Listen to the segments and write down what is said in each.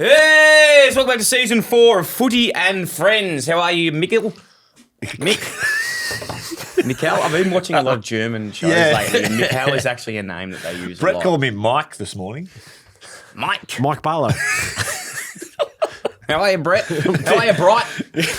Hey, welcome back to season 4 of Footy and Friends. How are you, Mikkel? Mikkel? I've been watching a lot of German shows lately. Mikkel is actually a name that they use a Brett lot. called me Mike this morning. Mike Barlow. How are you, Brett? How are you, Bright?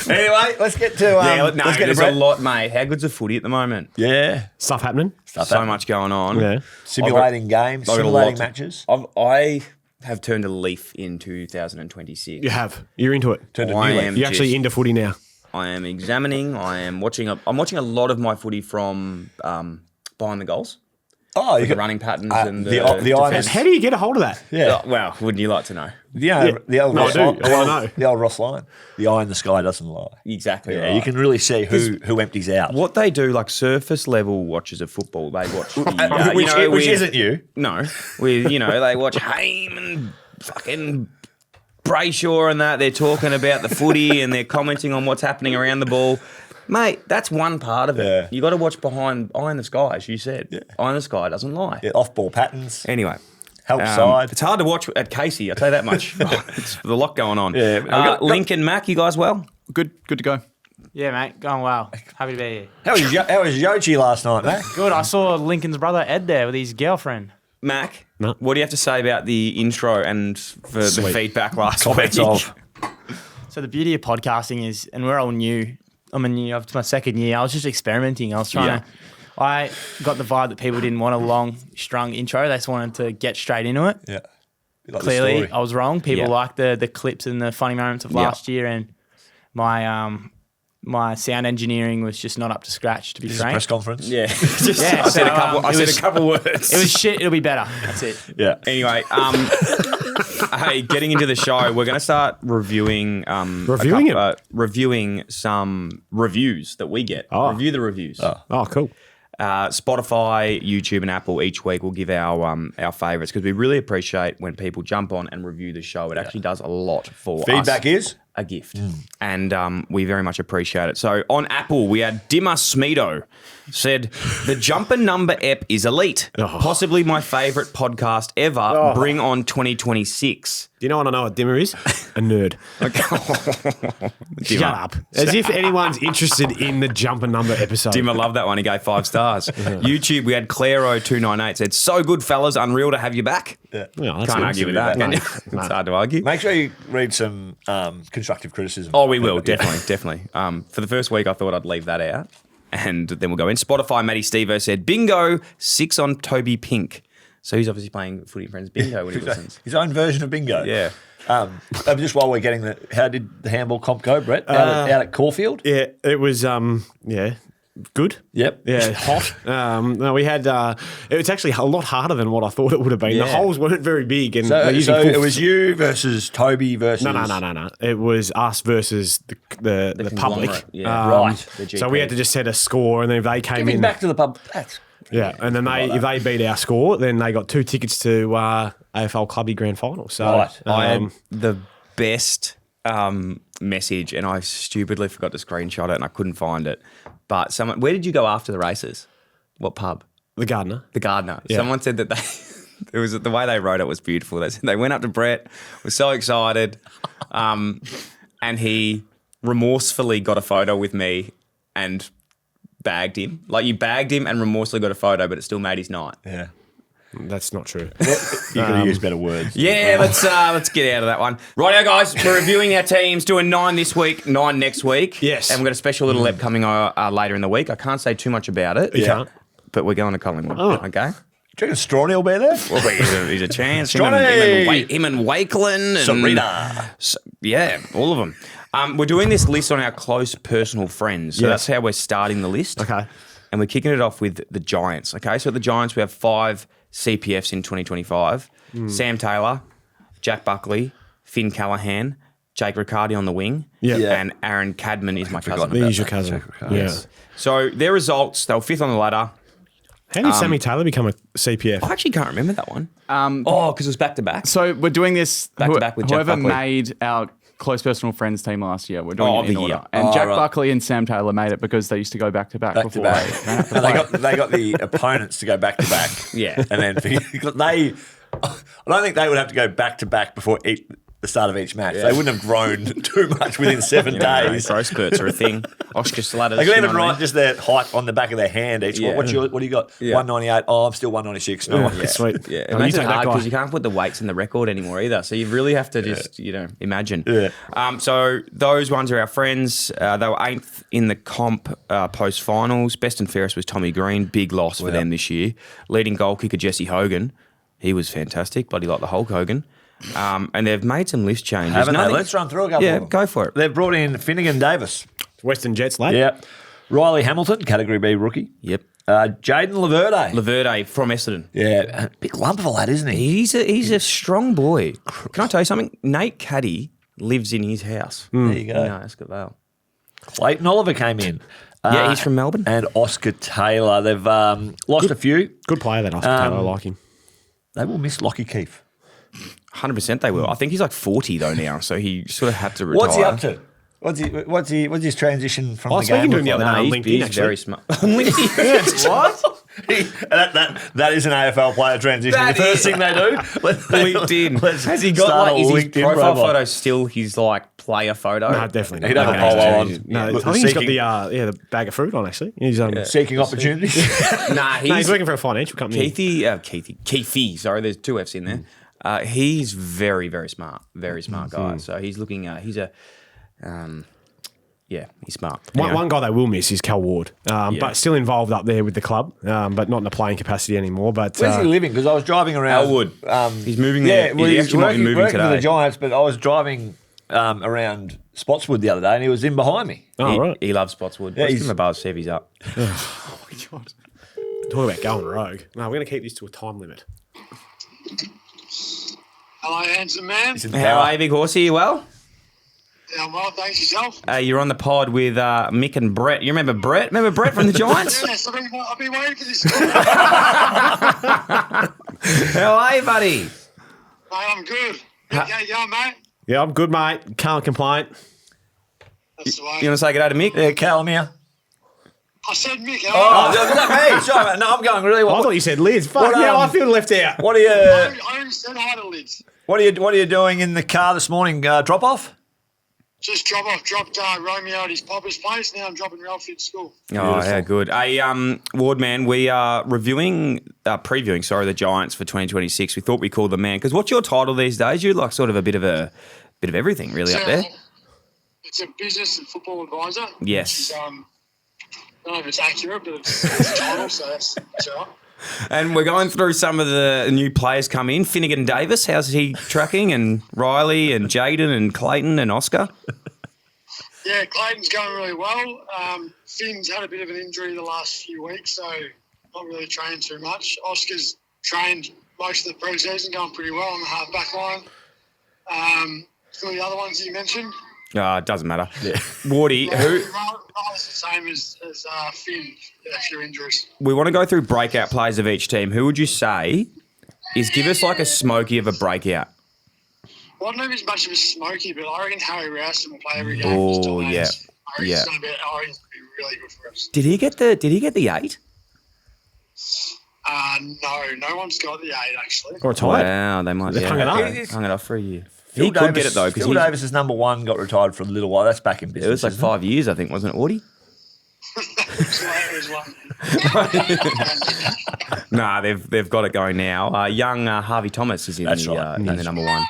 Anyway, let's get to let's get to there's Brett. a lot, mate. How good's the footy at the moment? Yeah, Stuff happening. So much going on. Yeah. simulating games, I've got a simulating lot. matches. I have turned a leaf in 2026. You have. You're into it. Turned a I new am leaf. You're actually just- into footy now. I am examining. I'm watching a lot of my footy from behind the goals. Oh, you The got running patterns and the eye- defense. How do you get a hold of that? yeah. Well, wouldn't you like to know? The old No, I Ross do. line. I wanna know. The old Ross line. The eye in the sky doesn't lie. Exactly Yeah, right. you can really see who empties out. What they do, like surface level watchers of football, they watch the, Which isn't you. No, they watch Haim and fucking Brayshaw and that. They're talking about the footy and they're commenting on what's happening around the ball. Mate, that's one part of it. Yeah. You got to watch behind eye in the sky, as you said. Yeah. Eye in the sky doesn't lie. Yeah, off-ball patterns. Anyway. Help side. It's hard to watch at Casey, I'll tell you that much. It's a lot going on. Yeah. Link and Mac, you guys well? Good to go. Yeah, mate, going well. Happy to be here. How was Yochi last night, mate? Good. I saw Lincoln's brother Ed there with his girlfriend. Mac, No. what do you have to say about the intro and for the Sweet. feedback last Comments week? of. So the beauty of podcasting is, and we're all new. I'm a new. It's my second year. I was just experimenting. I was trying to. I got the vibe that people didn't want a long, strung intro. They just wanted to get straight into it. Yeah. You like the Clearly, story. I was wrong. People Yeah. like the clips and the funny moments of last year, and my sound engineering was just not up to scratch. To be This is a frank, press conference. Yeah. Yeah, I said a so, couple. I it said was- a couple words. it was shit. It'll be better. That's it. Yeah. Anyway, hey, getting into the show, we're going to start reviewing reviewing some reviews that we get. Oh. Review the reviews. Oh, cool. Spotify, YouTube, and Apple each week will give our favourites because we really appreciate when people jump on and review the show. It actually does a lot for us. Feedback is? A gift. And we very much appreciate it. So on Apple, we had Dimmer Smedo said, the Jumper Number ep is elite. Possibly my favourite podcast ever. Bring on 2026. Do you know what I know what Dimmer is? A nerd. Shut up. As if anyone's interested in the Jumper Number episode. Dimmer loved that one. He gave 5 stars. YouTube, we had Claro298 said, so good, fellas. Unreal to have you back. Yeah. Well, that's Can't good. argue with that, can you? It's hard to argue. Make sure you read some constructive criticism. Oh, we will, definitely. For the first week, I thought I'd leave that out, and then we'll go in. Spotify, Matty Stevo said, bingo, 6 on Toby Pink. So he's obviously playing Footy Friends bingo when he listens. His own version of bingo. Yeah. Just while we're getting how did the handball comp go, Brett? Out at Caulfield? Yeah, it was, good. Yep. Yeah, hot. No, we had. It was actually a lot harder than what I thought it would have been. The Yeah. holes weren't very big, and So, they're using full it was you versus Toby versus... No. It was us versus the public. conglomerate, yeah. Right. So we had to just set a score, and then if they came Giving in, back to the pub. That's... yeah, and then if they beat our score, then they got 2 tickets to AFL Clubby Grand Final. So Right. I had the best message, and I stupidly forgot to screenshot it, and I couldn't find it. But where did you go after the races? What pub? the Gardener. The Gardener. Yeah. Someone said that it was the way they wrote it was beautiful. They said they went up to Brett, was so excited, and he remorsefully got a photo with me and bagged him. Like you bagged him and remorsefully got a photo, but it still made his night. Yeah. That's not true. You could have used better words. Yeah, let's get out of that one. Rightio, guys, we're reviewing our teams, doing 9 this week, 9 next week. Yes. And we've got a special little ep coming later in the week. I can't say too much about it. You can't. But we're going to Collingwood, okay? Do you reckon Strawny will be there? Well, he's a chance. Him Johnny! and Wakelin. And, Serena. Yeah, all of them. We're doing this list on our close personal friends. So Yes. that's how we're starting the list. Okay. And we're kicking it off with the Giants, okay? So at the Giants, we have 5 CPFs in 2025. Sam Taylor, Jack Buckley, Finn Callahan, Jake Riccardi on the wing, Yeah. and Aaron Cadman is my cousin. The usual cousin. Yeah. So their results, they were 5th on the ladder. How did Sammy Taylor become a CPF? I actually can't remember that one. Because it was back-to-back. So we're doing this. Back to back with Jack whoever Buckley. made our close personal friends team last year. We're doing Oh, it in the order. year. And Jack right. Buckley and Sam Taylor made it because they used to go back to back Back to before back. they ran out to And play. they got the opponents to go back to back. Yeah. And then I don't think they would have to go back to back before the start of each match. They wouldn't have grown too much within 7 days. Growth spurts are a thing. Oscar Slatters. They can you know even what I write mean? just their height on the back of their hand each. Yeah. What do you got? Yeah. 198. Oh, I'm still 196. No one. Yeah. Sweet. Yeah, it Oh, makes you it take that hard guy. because you can't put the weights in the record anymore either. So you really have to just, imagine. Yeah. So those ones are our friends. They were 8th in the comp post-finals. Best and fairest was Tommy Green. Big loss for them this year. Leading goal kicker Jesse Hogan. He was fantastic. Bloody like the Hulk Hogan. And they've made some list changes. Haven't they? Nothing- Let's run through a couple Yeah, of them. go for it. They've brought in Finnegan Davis. Western Jets lad. Yeah. Riley Hamilton, Category B rookie. Yep. Jaden Laverde. Laverde from Essendon. Yeah. Big lump of a lad, isn't he? He's a strong boy. Can I tell you something? Nate Caddy lives in his house. There you go. No, Ascot Vale. Clayton Oliver came in. Yeah, he's from Melbourne. And Oscar Taylor. They've lost a few. Good player, that Oscar Taylor. I like him. They will miss Lockie Keefe. 100% they will. I think he's like 40 though now, so he sort of had to retire. What's he up to? What's his transition from I the was game? speaking to him the other No, day on he's, LinkedIn, he's actually. very smart. LinkedIn. What? That is an AFL player transition. That the first is- thing they do. LinkedIn. Let's Has he got start like, a is his LinkedIn profile profile. photo still his like player photo? No, definitely not. He doesn't No, have a polo he's- on. No, Look, I think he's got seeking- the bag of fruit on, actually. He's Seeking opportunities. Nah, no, he's working for a financial company. Keithy, sorry, there's 2 F's in there. He's very, very smart. Very smart guy. So he's looking, he's smart. Anyway. One guy they will miss is Cal Ward, but still involved up there with the club, but not in a playing capacity anymore. But Where's he living? Because I was driving around. Elwood. He's moving Yeah, there. well, He he's actually might be moving working for today. the Giants, but I was driving around Spotswood the other day and he was in behind me. Oh, right. He loves Spotswood. Yeah, Let's he's- give him a buzz, see if he's up. Talk about going rogue. No, we're going to keep this to a time limit. Hello, handsome man. How are you, big horsey? You well? Yeah, I'm well, thanks yourself. You're on the pod with Mick and Brett. You remember Brett? Remember Brett from the Giants? Yes, I've been waiting for this. How are you, buddy? Mate, I'm good. Okay, yeah, mate. Yeah, I'm good, mate. Can't complain. That's the way. You want to say good day to Mick? Yeah, Callum here. I said Mick. Oh, is that me? Sorry, mate. No, I'm going really well. I thought you said Liz. Fuck What, yeah, um, I feel left out. What are you? I only said hi to Liz. What are you doing in the car this morning? Drop off? Just dropped Romeo at his papa's place. Now I'm dropping Ralphie at school. Oh, yeah, good. Hey, Ward man, we are previewing, the Giants for 2026. We thought we called the man because what's your title these days? You're like sort of a bit of everything, really, up there. It's a business and football advisor. Yes. Which is, I don't know if it's accurate, but it's a title, so that's all right. And we're going through some of the new players come in. Finnegan Davis, how's he tracking? And Riley and Jaden and Clayton and Oscar. Yeah, Clayton's going really well. Finn's had a bit of an injury the last few weeks, so not really trained too much. Oscar's trained most of the pre-season, going pretty well on the half-back line. Some of the other ones that you mentioned. It doesn't matter. Yeah. Wardy, who Riley's the same as Finn, a few injuries. we want to go through breakout players of each team. Who would you say is give us like a smoky of a breakout? Well, I don't know if he's much of a smoky, but I reckon Harry Rouse will play every game. Oh, He's dominating. yeah. I reckon Yeah. he's going to be really good for us. Did he get the 8? No one's got the 8, actually. Or retired. Wow, they might They've hung it up. hung it off for a year. Phil He could get it though because Phil Davis's number one got retired for a little while. That's back in business. it was like isn't 5 years, I think, wasn't it, Wardy? As well. Nah, they've got it going now. Young Harvey Thomas is in That's the right. in the number one.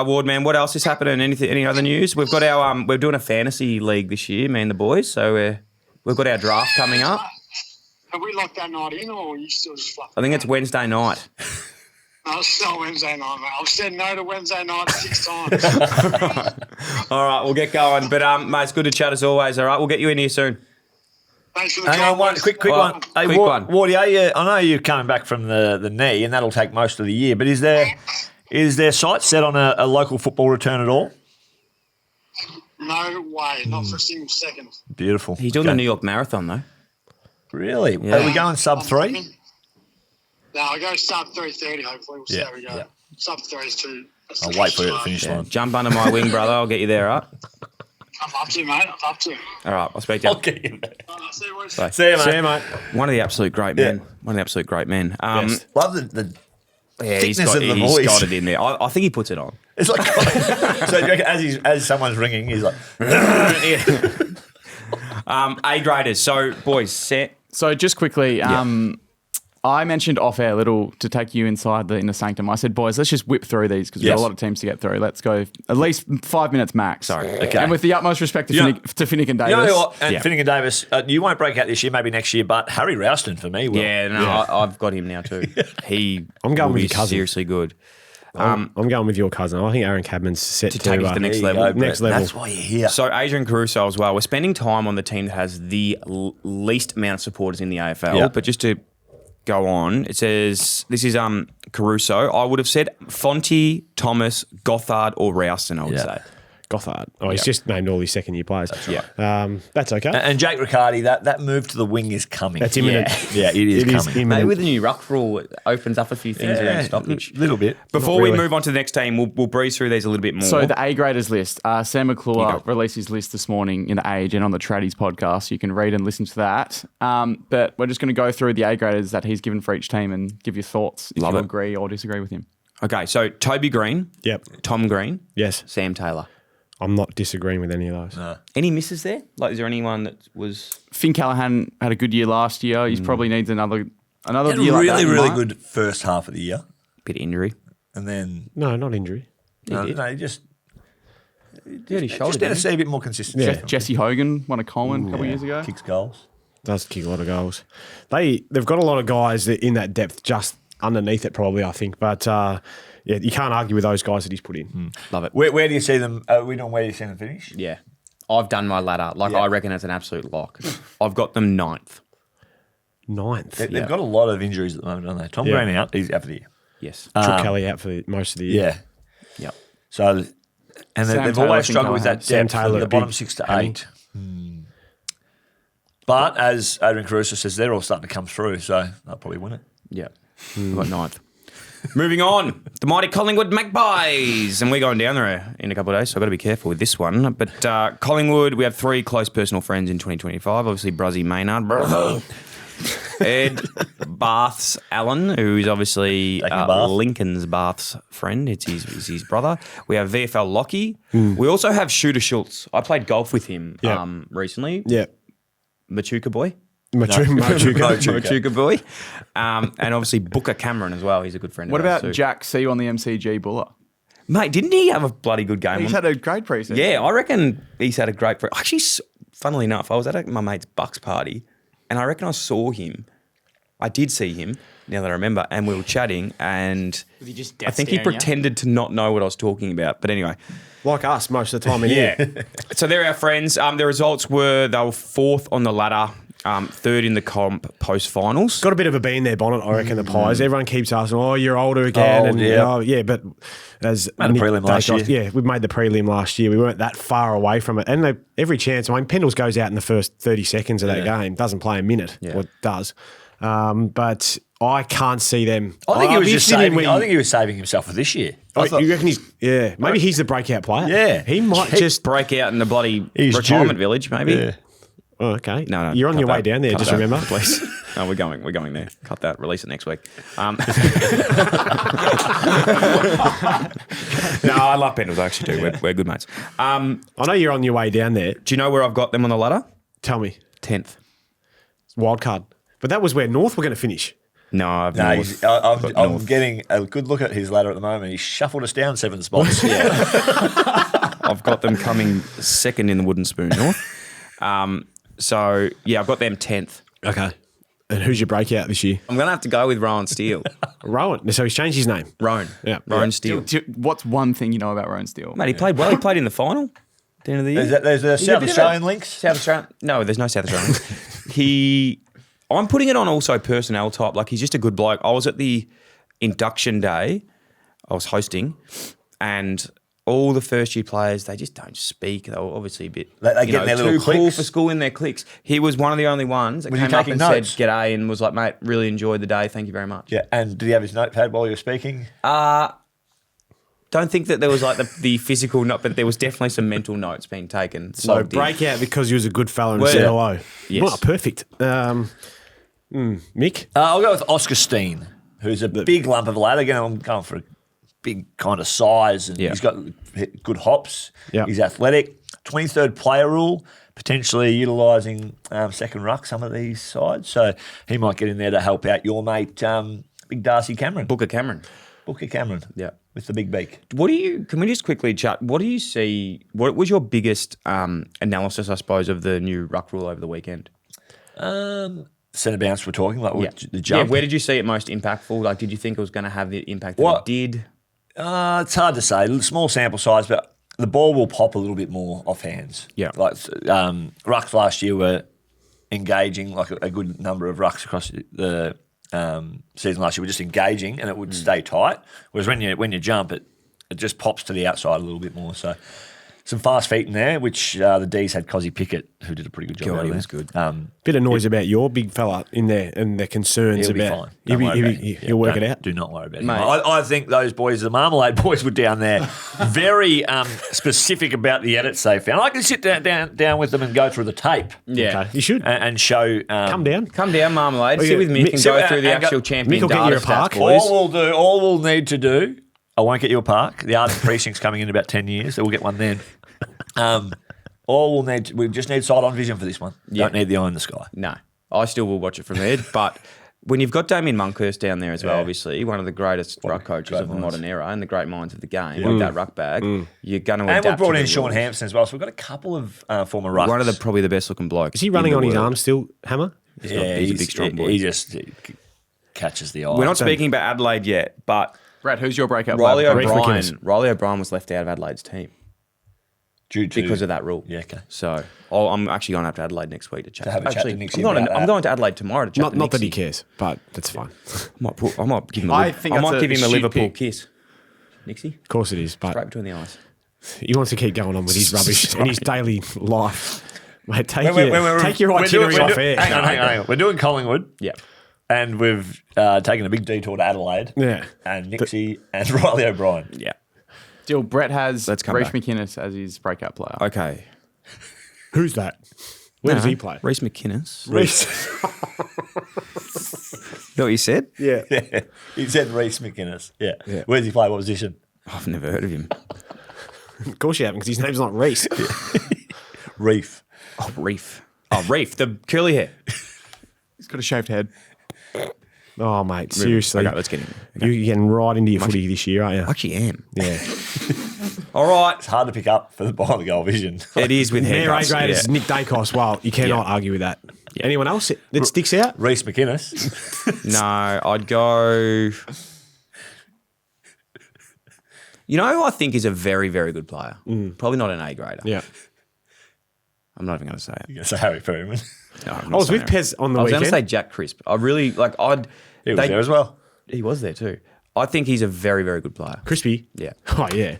Ward man, what else is happening? Any other news? We've got our we're doing a fantasy league this year, me and the boys. So we've got our draft coming up. Have we locked that night in, or are you still just flat? I think it's Wednesday night. No, it's still Wednesday night, mate. I've said no to Wednesday night 6 times. All right, we'll get going. But mate, it's good to chat as always. All right, we'll get you in here soon. Thanks for the Hang call, on, one boys. quick Well, one. Hey, quick one. Wardy, I know you're coming back from the knee, and that'll take most of the year. But is there sights set on a local football return at all? No way, not for a single second. Beautiful. He's doing the New York Marathon though. Really? Yeah. Are we going sub 3? No, I go sub 3:30. Hopefully, we'll see Yeah, how we go. yeah. Sub 3 is too. that's I'll too wait for you at slow. the finish Yeah, line. jump under my wing, brother. I'll get you there. All right. I'm up to, mate. I'm up to. All right, I'll speak to you. Okay. See you, boys. See you, mate. See you, mate. One of the absolute great men. One of the absolute great men. Best. Love the Yeah, thickness he's of the he's voice. got it in there. I think he puts it on. It's like so. You reckon as someone's ringing, he's like, A graders. So boys, set. So just quickly, I mentioned off air a little to take you inside the inner sanctum. I said, boys, let's just whip through these because we've got a lot of teams to get through. Let's go at least 5 minutes max. Sorry. Okay. And with the utmost respect to Finnick and Davis. you know what? And Yeah. Finnick and Davis, you won't break out this year, maybe next year, but Harry Rouston for me will. Yeah, no, I've got him now too. I'm going will with be your cousin. seriously good. I'm going with your cousin. I think Aaron Cadman's set to take it to the next There you level. go, Next Brett. level. That's why you're here. So Adrian Caruso as well. We're spending time on the team that has the least amount of supporters in the AFL. Yeah. But just to go on, it says this is Caruso. I would have said Fonte, Thomas, Gothard, or Rouston. I would say. Gothard. Oh, he's just named all his second-year players. Yeah. That's okay. And Jake Riccardi, that move to the wing is coming. That's imminent. Yeah, it is coming. Maybe imminent. with the new ruck rule, it opens up a few things around stoppage. A little bit. Before Not we really. move on to the next team, we'll breeze through these a little bit more. So the A graders list, Sam You McClure go. released his list this morning in the Age and on the Tradies podcast. You can read and listen to that. But we're just going to go through the A graders that he's given for each team and give your thoughts if Love you it. agree or disagree with him. Okay, so Toby Green, Yep. Tom Green, Yes. Sam Taylor. I'm not disagreeing with any of those. Any misses there? Like, is there anyone that was... Finn Callahan had a good year last year. He probably needs another Had a year like really, that, really right? good first half of the year. Bit of injury. And then, No, not injury. no, did. no, just Yeah, his shoulder. need to see a bit more consistency. Yeah. Jesse Hogan won a Coleman a couple of years ago. Kicks goals. Does kick a lot of goals. They've got a lot of guys that in that depth just underneath it probably, I think. But yeah, you can't argue with those guys that he's put in. Love it. Where do you see them? Where do you see them finish? Yeah. I've done my ladder. Like, Yeah. I reckon it's an absolute lock. I've got them 9th. Ninth. They've got a lot of injuries at the moment, don't they? Tom Yeah. Green out. He's out for the year. Yes. Took Kelly out for most of the year. Yeah. Yep. So, and Sam they've Taylor, always Finn struggled with Callahan. that Sam depth Taylor, from the bottom big 6 to hammy. 8. But as Adrian Caruso says, they're all starting to come through, so they'll probably win it. Yep. I've got 9th. Moving on, the mighty Collingwood Magpies. And we're going down there in a couple of days, so I've got to be careful with this one. But Collingwood, we have 3 close personal friends in 2025. Obviously, Bruzzy Maynard. Ed Bath's Allan, who's obviously Taking a bath. Lincoln's Bath's friend. It's his brother. We have VFL Lockie. We also have Shooter Schultz. I played golf with him Yeah. recently. Yeah. Machuca boy. Machuca. Boy. And obviously Booker Cameron as well. He's a good friend What of ours about too. Jack C on the MCG Buller? Mate, didn't he have a bloody good game? He's had a great preseason. Yeah, I reckon he's had a great... Actually, funnily enough, I was at my mate's Bucks party and I reckon I saw him. I did see him, now that I remember, and we were chatting and Was he just I death think he staring you? pretended to not know what I was talking about. But anyway, Like us most of the time in here. so they're our friends. The results were they were 4th on the ladder, 3rd in the comp post-finals. Got a bit of a bee in their bonnet, I reckon, the Pies. Everyone keeps asking, oh, you're older again. Old, and, yeah. yeah, but as Made a Nick prelim last Dacos- year. Yeah, we made the prelim last year. We weren't that far away from it. And every chance, I mean, Pendles goes out in the first 30 seconds of that game, doesn't play a minute. Yeah. Well, it does. But I can't see them. I think he I'd was be just interested in saving. where I think he was saving himself for this year. I thought- you reckon he's, yeah, maybe he's the breakout player. Yeah. He might just, Break out in the bloody He's retirement due. village, maybe. Yeah. oh, okay. No, You're on cut your way that. down there, Cut just that, remember. please. No, we're going there. Cut that. Release it next week. No, I love Pendles. I actually do. We're good mates. I know you're on your way down there. Do you know where I've got them on the ladder? Tell me. 10th. Wild card. But that was where North were going to finish. No, I've No, North. I'm North. getting a good look at his ladder at the moment. He's shuffled us down 7 spots. I've got them coming 2nd in the wooden spoon, North. So, yeah, I've got them 10th. Okay. And who's your breakout this year? I'm going to have to go with Rowan Steele. Rowan. So he's changed his name. Rowan. Yeah. Rowan Steele. What's one thing you know about Rowan Steele? Mate, he played well. He played in the final at the end of the year. There's a South bit of Australian links. South Australian? No, there's no South Australian. I'm putting it on also personnel type. Like, he's just a good bloke. I was at the induction day. I was hosting, and all the first year players, they just don't speak. They're obviously a bit They get in their little too cool cliques. for school in their cliques. He was one of the only ones that Was he came up taking and notes? said g'day and was like, mate, really enjoyed the day. Thank you very much. Yeah, and did he have his notepad while you were speaking? Don't think that there was like the physical note, but there was definitely some mental notes being taken. So logged in. breakout because he was a good fella and Well, said yeah. hello. Yes. Well, perfect. Mick? I'll go with Oscar Steen. who's a big lump of lad. Again, I'm going for a big kind of size, and he's got good hops. Yeah. He's athletic. 23rd player rule, potentially utilising second ruck some of these sides. So he might get in there to help out your mate, Big Darcy Cameron. Booker Cameron. Yeah. With the big beak. Can we just quickly chat? What do you see? What was your biggest analysis, I suppose, of the new ruck rule over the weekend? Centre bounce we're talking, like the jump. Yeah, where did you see it most impactful? Like, did you think it was going to have the impact that it did? It's hard to say. Small sample size, but the ball will pop a little bit more off hands. Yeah. Like rucks last year were engaging, like a good number of rucks across the season last year were just engaging and it would stay tight. Whereas when you jump, it just pops to the outside a little bit more. So some fast feet in there, which the D's had Cozzy Pickett, who did a pretty good job. God, he there. was good. Bit of noise about your big fella in there and the concerns He'll be about. fine. He'll work it out. Do not worry about him. Mate. I think those boys, the Marmalade boys, were down there very specific about the edits they found. I can sit down with them and go through the tape. Yeah. Okay, you should. And show. Come down. Come down, Marmalade. Oh, Sit yeah. with Mick and Sit go through the and actual go- champion Mick will get data you a park. stats, boys. All we'll need to do, I won't get you a park. The Arden Precinct's coming in about 10 years, so we'll get one then. We just need side-on vision for this one. Don't need the eye in the sky. No, I still will watch it from there. But when you've got Damien Monkhurst down there as well, obviously, one of the greatest ruck coaches of the modern era and the great minds of the game, with that ruck bag, you're going to adapt. And we've brought to in the Sean rules. Hampson as well, so we've got a couple of former rucks. One of probably the best looking blokes. Is he running in on the his world. arms still, Hammer? He's a big, strong boy. He just catches the eye. We're not speaking about Adelaide yet, but Brett, who's your breakout Riley player? O'Brien was left out of Adelaide's team Due to- because of that rule. Yeah, okay. So I'm actually going up to Adelaide next week to chat. To have a chat actually, to Nixie I'm about that. going to Adelaide tomorrow to chat. Not to that he Nixie. cares, but that's fine. I might give him I think that's a shit Liverpool pick. kiss. Nixie, Of course it is, right but between the eyes. he wants to keep going on with his rubbish and his daily life. Mate, take your we're itinerary doing- off air. Hang on. We're doing Collingwood. Yeah. And we've taken a big detour to Adelaide. Yeah. And Nixie and Riley O'Brien. Yeah. Still, Brett has Let's come Reece back. McInnes as his breakout player. Okay. Who's that? Where does he play? Reece McInnes. Reece. Is that what you said? Yeah. Yeah. He said Reece McInnes. Yeah. Where does he play? What position? I've never heard of him. Of course you haven't, because his name's not Reece. Reef. Oh, Reef. Oh, Reef, the curly hair. He's got a shaved head. Oh, mate, seriously. Okay, let's get him. Okay. You're getting right into your footy this year, aren't you? I actually am. Yeah. All right. It's hard to pick up for the behind the goal vision. It is with Mayor A haircuts. grade is Yeah. Nick Dacos. Well, you cannot argue with that. Anyone else that sticks out? Reece McInnes. No, I'd go. You know who I think is a very, very good player? Probably not an A grader. Yeah. I'm not even going to say it. You're going to say Harry Perryman. No, I'm I not was saying with it. Pez on the I was going weekend. to say Jack Crisp. I really like. He was there as well. He was there too. I think he's a very, very good player. Crispy. Yeah. Oh, yeah.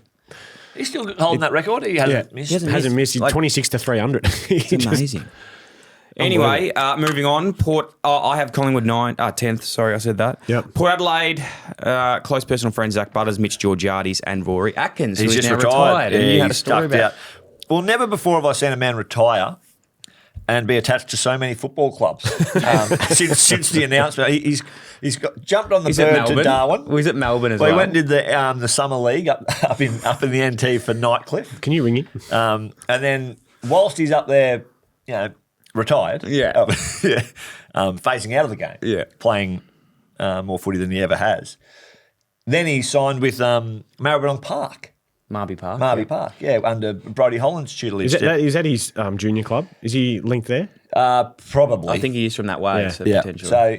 He's still holding that record. He hasn't missed. Hasn't missed. He's Like- 26 to 300. It's amazing. Anyway, moving on. I have Collingwood 10th. Sorry, I said that. Yep. Port Adelaide, close personal friend Zach Butters, Mitch Georgiades, and Rory Atkins. He's who is just now retired. And Yeah, you had a he's story stuck about. out. Well, never before have I seen a man retire and be attached to so many football clubs. Since the announcement, he's jumped on the He's at bird Melbourne. to Darwin. Well, he's at Melbourne as Well, well. he went and did the summer league up in the NT for Nightcliff, Can you ring him? and then whilst he's up there, retired, Yeah. phasing out of the game, playing more footy than he ever has. Then he signed with Maribyrnong Park, Marby Park. Park, under Brodie Holland's tutelage. Is that his junior club? Is he linked there? Probably. I think he is from that way, Yeah. so Yeah. potentially. So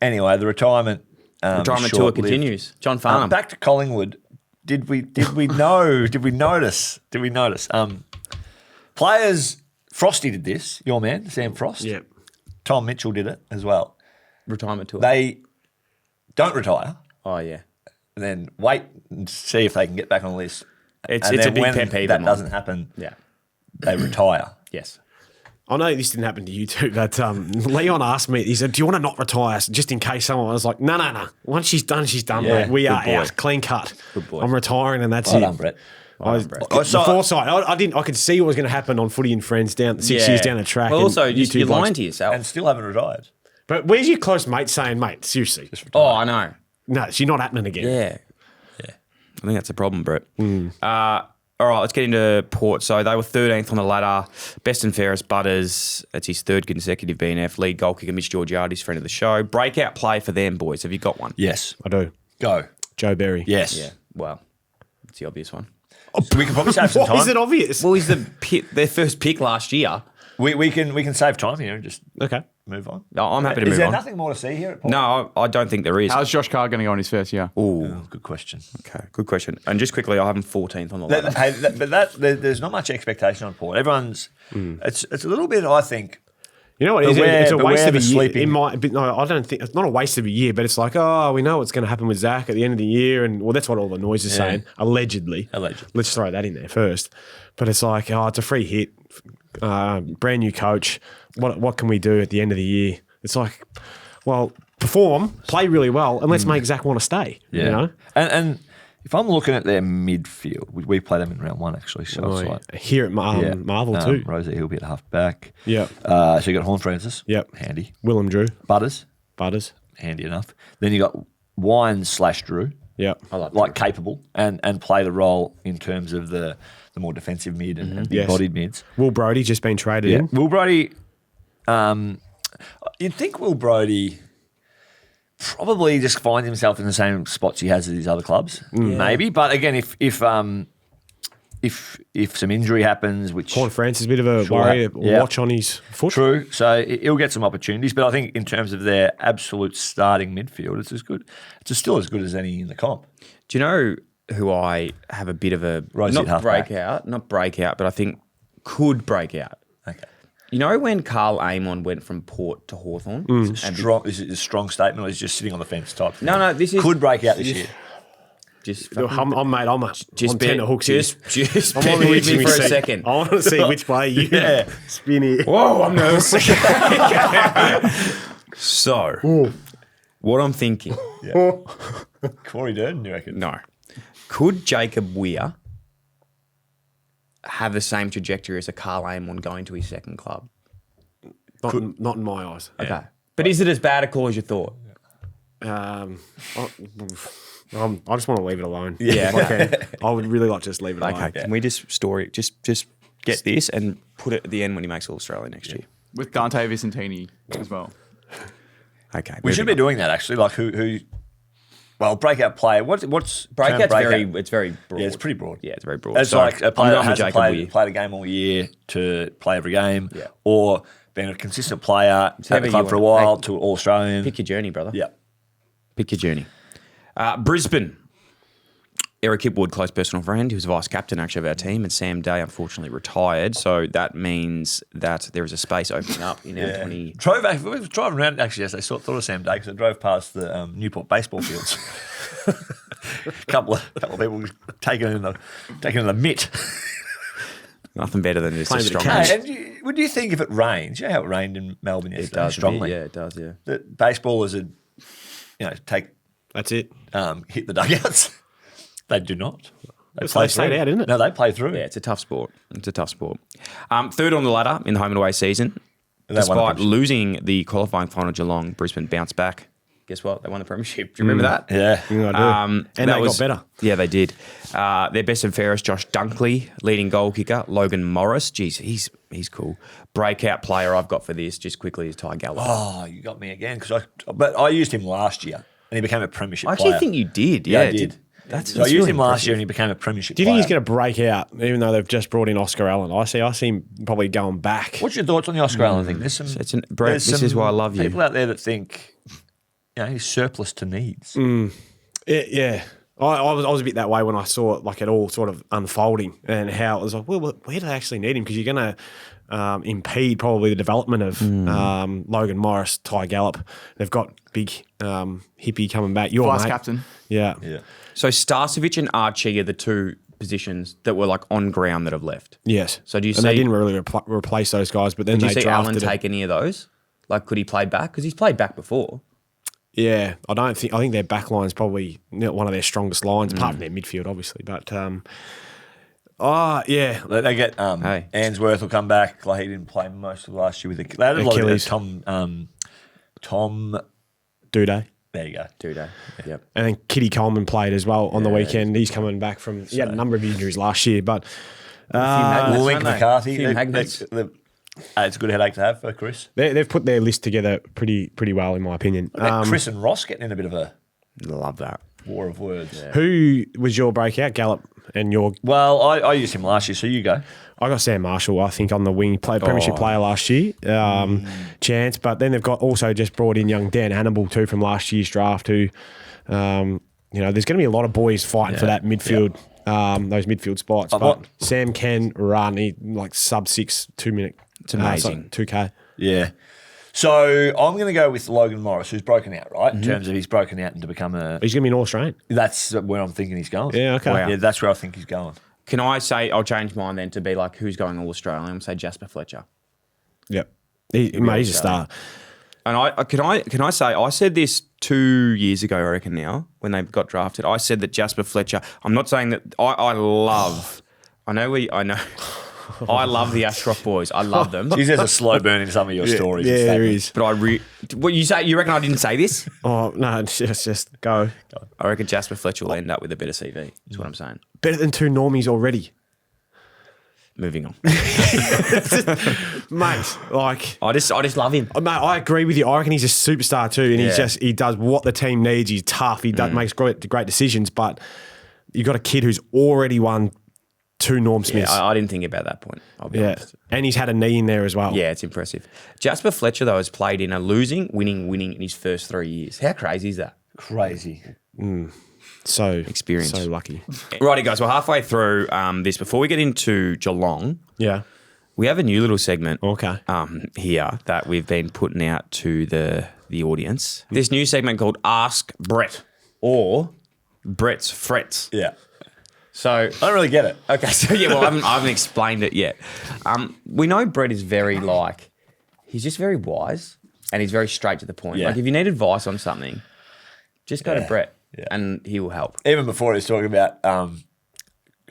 anyway, the retirement Retirement is tour short-lived. continues. John Farnham. Back to Collingwood. Did we notice? Players. Frosty did this. Your man, Sam Frost. Yeah. Tom Mitchell did it as well. Retirement tour. They don't retire oh, yeah. and then wait and see if they can get back on the list. It's And a then big when pet peeve that of mine. doesn't happen. Yeah. They retire. Yes. I know this didn't happen to you too, but Leon asked me, he said, do you want to not retire just in case someone? I was like, no. Once she's done, she's done. Yeah, mate. We good are boy. out. Clean cut. Good boy. I'm retiring and that's Well it. done, Brett. The foresight. I could see what was going to happen on Footy and Friends down 6 years down the track. Well, and also, you two you're lying blokes- to yourself. And still haven't retired. But where's your close mate saying, mate, seriously? Oh, I know. no, she's not happening again. Yeah. I think that's a problem, Brett. All right, let's get into Port. So they were 13th on the ladder. Best and fairest Butters. That's his third consecutive BNF. Lead goal kicker Mitch Georgiades, friend of the show. Breakout play for them, boys. Have you got one? Yes. I do. Go. Joe Berry. Yes. Yeah. Well, it's the obvious one. So we can probably save some time. Is it obvious? Well, he's their first pick last year. We can save time here and just Okay. move on. No, I'm happy to Is move there on. nothing more to see here at Port? No, I don't think there is. How's Josh Carr going to go in his first year? Ooh, Oh, good question. okay, good question. And just quickly, I have him 14th on the ladder. There's not much expectation on Port. Everyone's it's a little bit, I think. You know what it is? Beware- It's a waste beware of a the year. sleeping. It might be, no, I don't think it's not a waste of a year, but it's like, oh, we know what's going to happen with Zach at the end of the year, and well, that's what all the noise is saying. Allegedly. Let's throw that in there first. But it's like, oh, it's a free hit, brand new coach. What can we do at the end of the year? It's like, well, perform, play really well, and let's make Zach want to stay. Yeah. You know? And if I'm looking at their midfield, we play them in round one actually. So it's like Here at Marvel too. Rosie, he'll be at half back. Yep. So you got Horn Francis. Yep. Handy. Willem Drew. Butters. Handy Enough. Then you got Wines/Drew. Yep. I like Like capable and play the role in terms of the more defensive mid and big bodied mids. Will Brodie just been traded in. Will Brodie, you'd think Will Brodie probably just finds himself in the same spots he has at his other clubs, maybe. But again, if some injury happens, which Horn Francis is a bit of a worry, watch on his foot. True, so he'll get some opportunities. But I think in terms of their absolute starting midfield, it's as good. It's still as good as any in the comp. Do you know who I have a bit of a Rosie at halfback. not breakout, but I think could break out? Okay. You know when Carl Amon went from Port to Hawthorn? Strong. Is it a strong statement, or is he just sitting on the fence type thing? No, this is could break out this year. Just I'm 10 bear- hooks here. just I'm bear on the with edge me of for my a seat. second. I want to see which way you spin it. Whoa, I'm nervous. So, what I'm thinking, Corey Durden, you reckon? no, could Jacob Weir have the same trajectory as a Carl Amon going to his second club? Not in my eyes. Okay. But is it as bad a call as you thought? I just want to leave it alone. Yeah. If I can. I would really like to just leave it alone. Okay, can we just get this and put it at the end when he makes All Australia next year? With Dante Vicentini as well. Okay. We should be doing that actually. Like who? Well, breakout player. What's Breakout's breakout? it's very broad. Yeah, it's pretty broad. Yeah, it's very broad. It's So like a I'm player going that with hasn't Jacob Weir. played a game all year to play every game, Yeah. or been a consistent player at Whatever the you club for a want. while to All Australian. Pick your journey, brother. Yeah. Pick your journey. Brisbane. Eric Hipwood, close personal friend, he was vice captain actually of our team, and Sam Day unfortunately retired. So that means that there is a space opening up in our 20. We were driving around actually yesterday. Thought of Sam Day because I drove past the Newport baseball fields. a couple of people taking in the mitt. Nothing better than just a Playing with the strong. cash. Hey, would you think if it rains? You know how it rained in Melbourne It yesterday? does strongly. Yeah, it does. Yeah. That baseballers would, That's it. hit the dugouts. They do not. They They stayed out, isn't it? No, they play through. Yeah, it's a tough sport. Third on the ladder in the home and away season. They won the Despite premiership. losing the qualifying final, Geelong, Brisbane bounced back. Guess what? They won the premiership. Do you remember that? Yeah. I do. And they got better. Yeah, they did. Their best and fairest, Josh Dunkley, leading goal kicker. Logan Morris, geez, he's cool. Breakout player I've got for this, just quickly, is Ty Gallagher. Oh, you got me again but I used him last year and he became a premiership I actually player. think you did. Yeah, Yeah, I did. That's So I used really him last impressive. year and he became a premiership Do you player. think he's going to break out, even though they've just brought in Oscar Allen? I see him probably going back. What's your thoughts on the Oscar Allen thing? There's some, Brett, there's this some is why I love you. people out there that think he's surplus to needs. Yeah. I was a bit that way when I saw it all sort of unfolding and how it was like, well, where do they actually need him? Because you're going to impede probably the development of Logan Morris, Ty Gallop. They've got big hippie coming back. Your Vice mate. captain. Yeah. Yeah. So Starcevic and Archie are the two positions that were like on ground that have left. Yes. So do you and they see- didn't really replace those guys, but then Did you they see Allan drafted take any of those? Like, could he play back? Because he's played back before. Yeah, I think their back line is probably one of their strongest lines, apart from their midfield, obviously. But yeah, They get Hey. Answorth will come back. Like he didn't play most of last year with the. They had a lot Achilles. of Tom Duday. There you go. 2 day. Yep. And then Kitty Coleman played as well on the weekend. He's coming back from. He had a number of injuries last year, but Link McCarthy. Few magnets. It's a good headache to have for Chris. they've put their list together pretty well, in my opinion. What about Chris and Ross getting in a bit of a Love that. war of words? Yeah. Who was your breakout? Gallup and your. Well, I used him last year, so you go. I got Sam Marshall, I think, on the wing. He played premiership player last year. Chance. But then they've got also just brought in young Dan Hannibal too from last year's draft who, there's going to be a lot of boys fighting for that midfield, those midfield spots. But Sam can run. He like sub-6, 2 minute. It's amazing. 2K. Yeah. So I'm going to go with Logan Morris, who's broken out, right? In terms of he's broken out and to become a... He's going to be an All-Australian. That's where I'm thinking he's going. Yeah, okay. Wow. Yeah, that's where I think he's going. Can I say, I'll change mine then to be like, who's going all Australian? I'll say Jasper Fletcher. Yep. He's a star. And can I say, I said this 2 years ago, I reckon now, when they got drafted. I said that Jasper Fletcher, I'm not saying that, I love the Ashcroft boys. I love them. Geez, there's a slow burn in some of your stories. Yeah, there is. But what you say? You reckon I didn't say this? Oh, no, just go. I reckon Jasper Fletcher will end up with a better CV. Is what I'm saying. Better than 2 normies already. Moving on, Mate, like... I just love him. Mate, I agree with you. I reckon he's a superstar too, and he does what the team needs. He's tough. He makes great decisions, but you got a kid who's already won 2 Norm Smiths. I didn't think about that point. I'll be honest. And he's had a knee in there as well. Yeah, it's impressive. Jasper Fletcher though has played in a losing, winning in his first 3 years. How crazy is that? Crazy. So Experience. So lucky. Righty, guys. We're halfway through this. Before we get into Geelong, Yeah. we have a new little segment. Okay. Here that we've been putting out to the audience. This new segment called Ask Brett or Brett's Frets. Yeah. So I don't really get it. okay, so I haven't explained it yet. We know Brett is very he's just very wise and he's very straight to the point. Yeah. Like if you need advice on something, just go to Brett and he will help. Even before he was talking about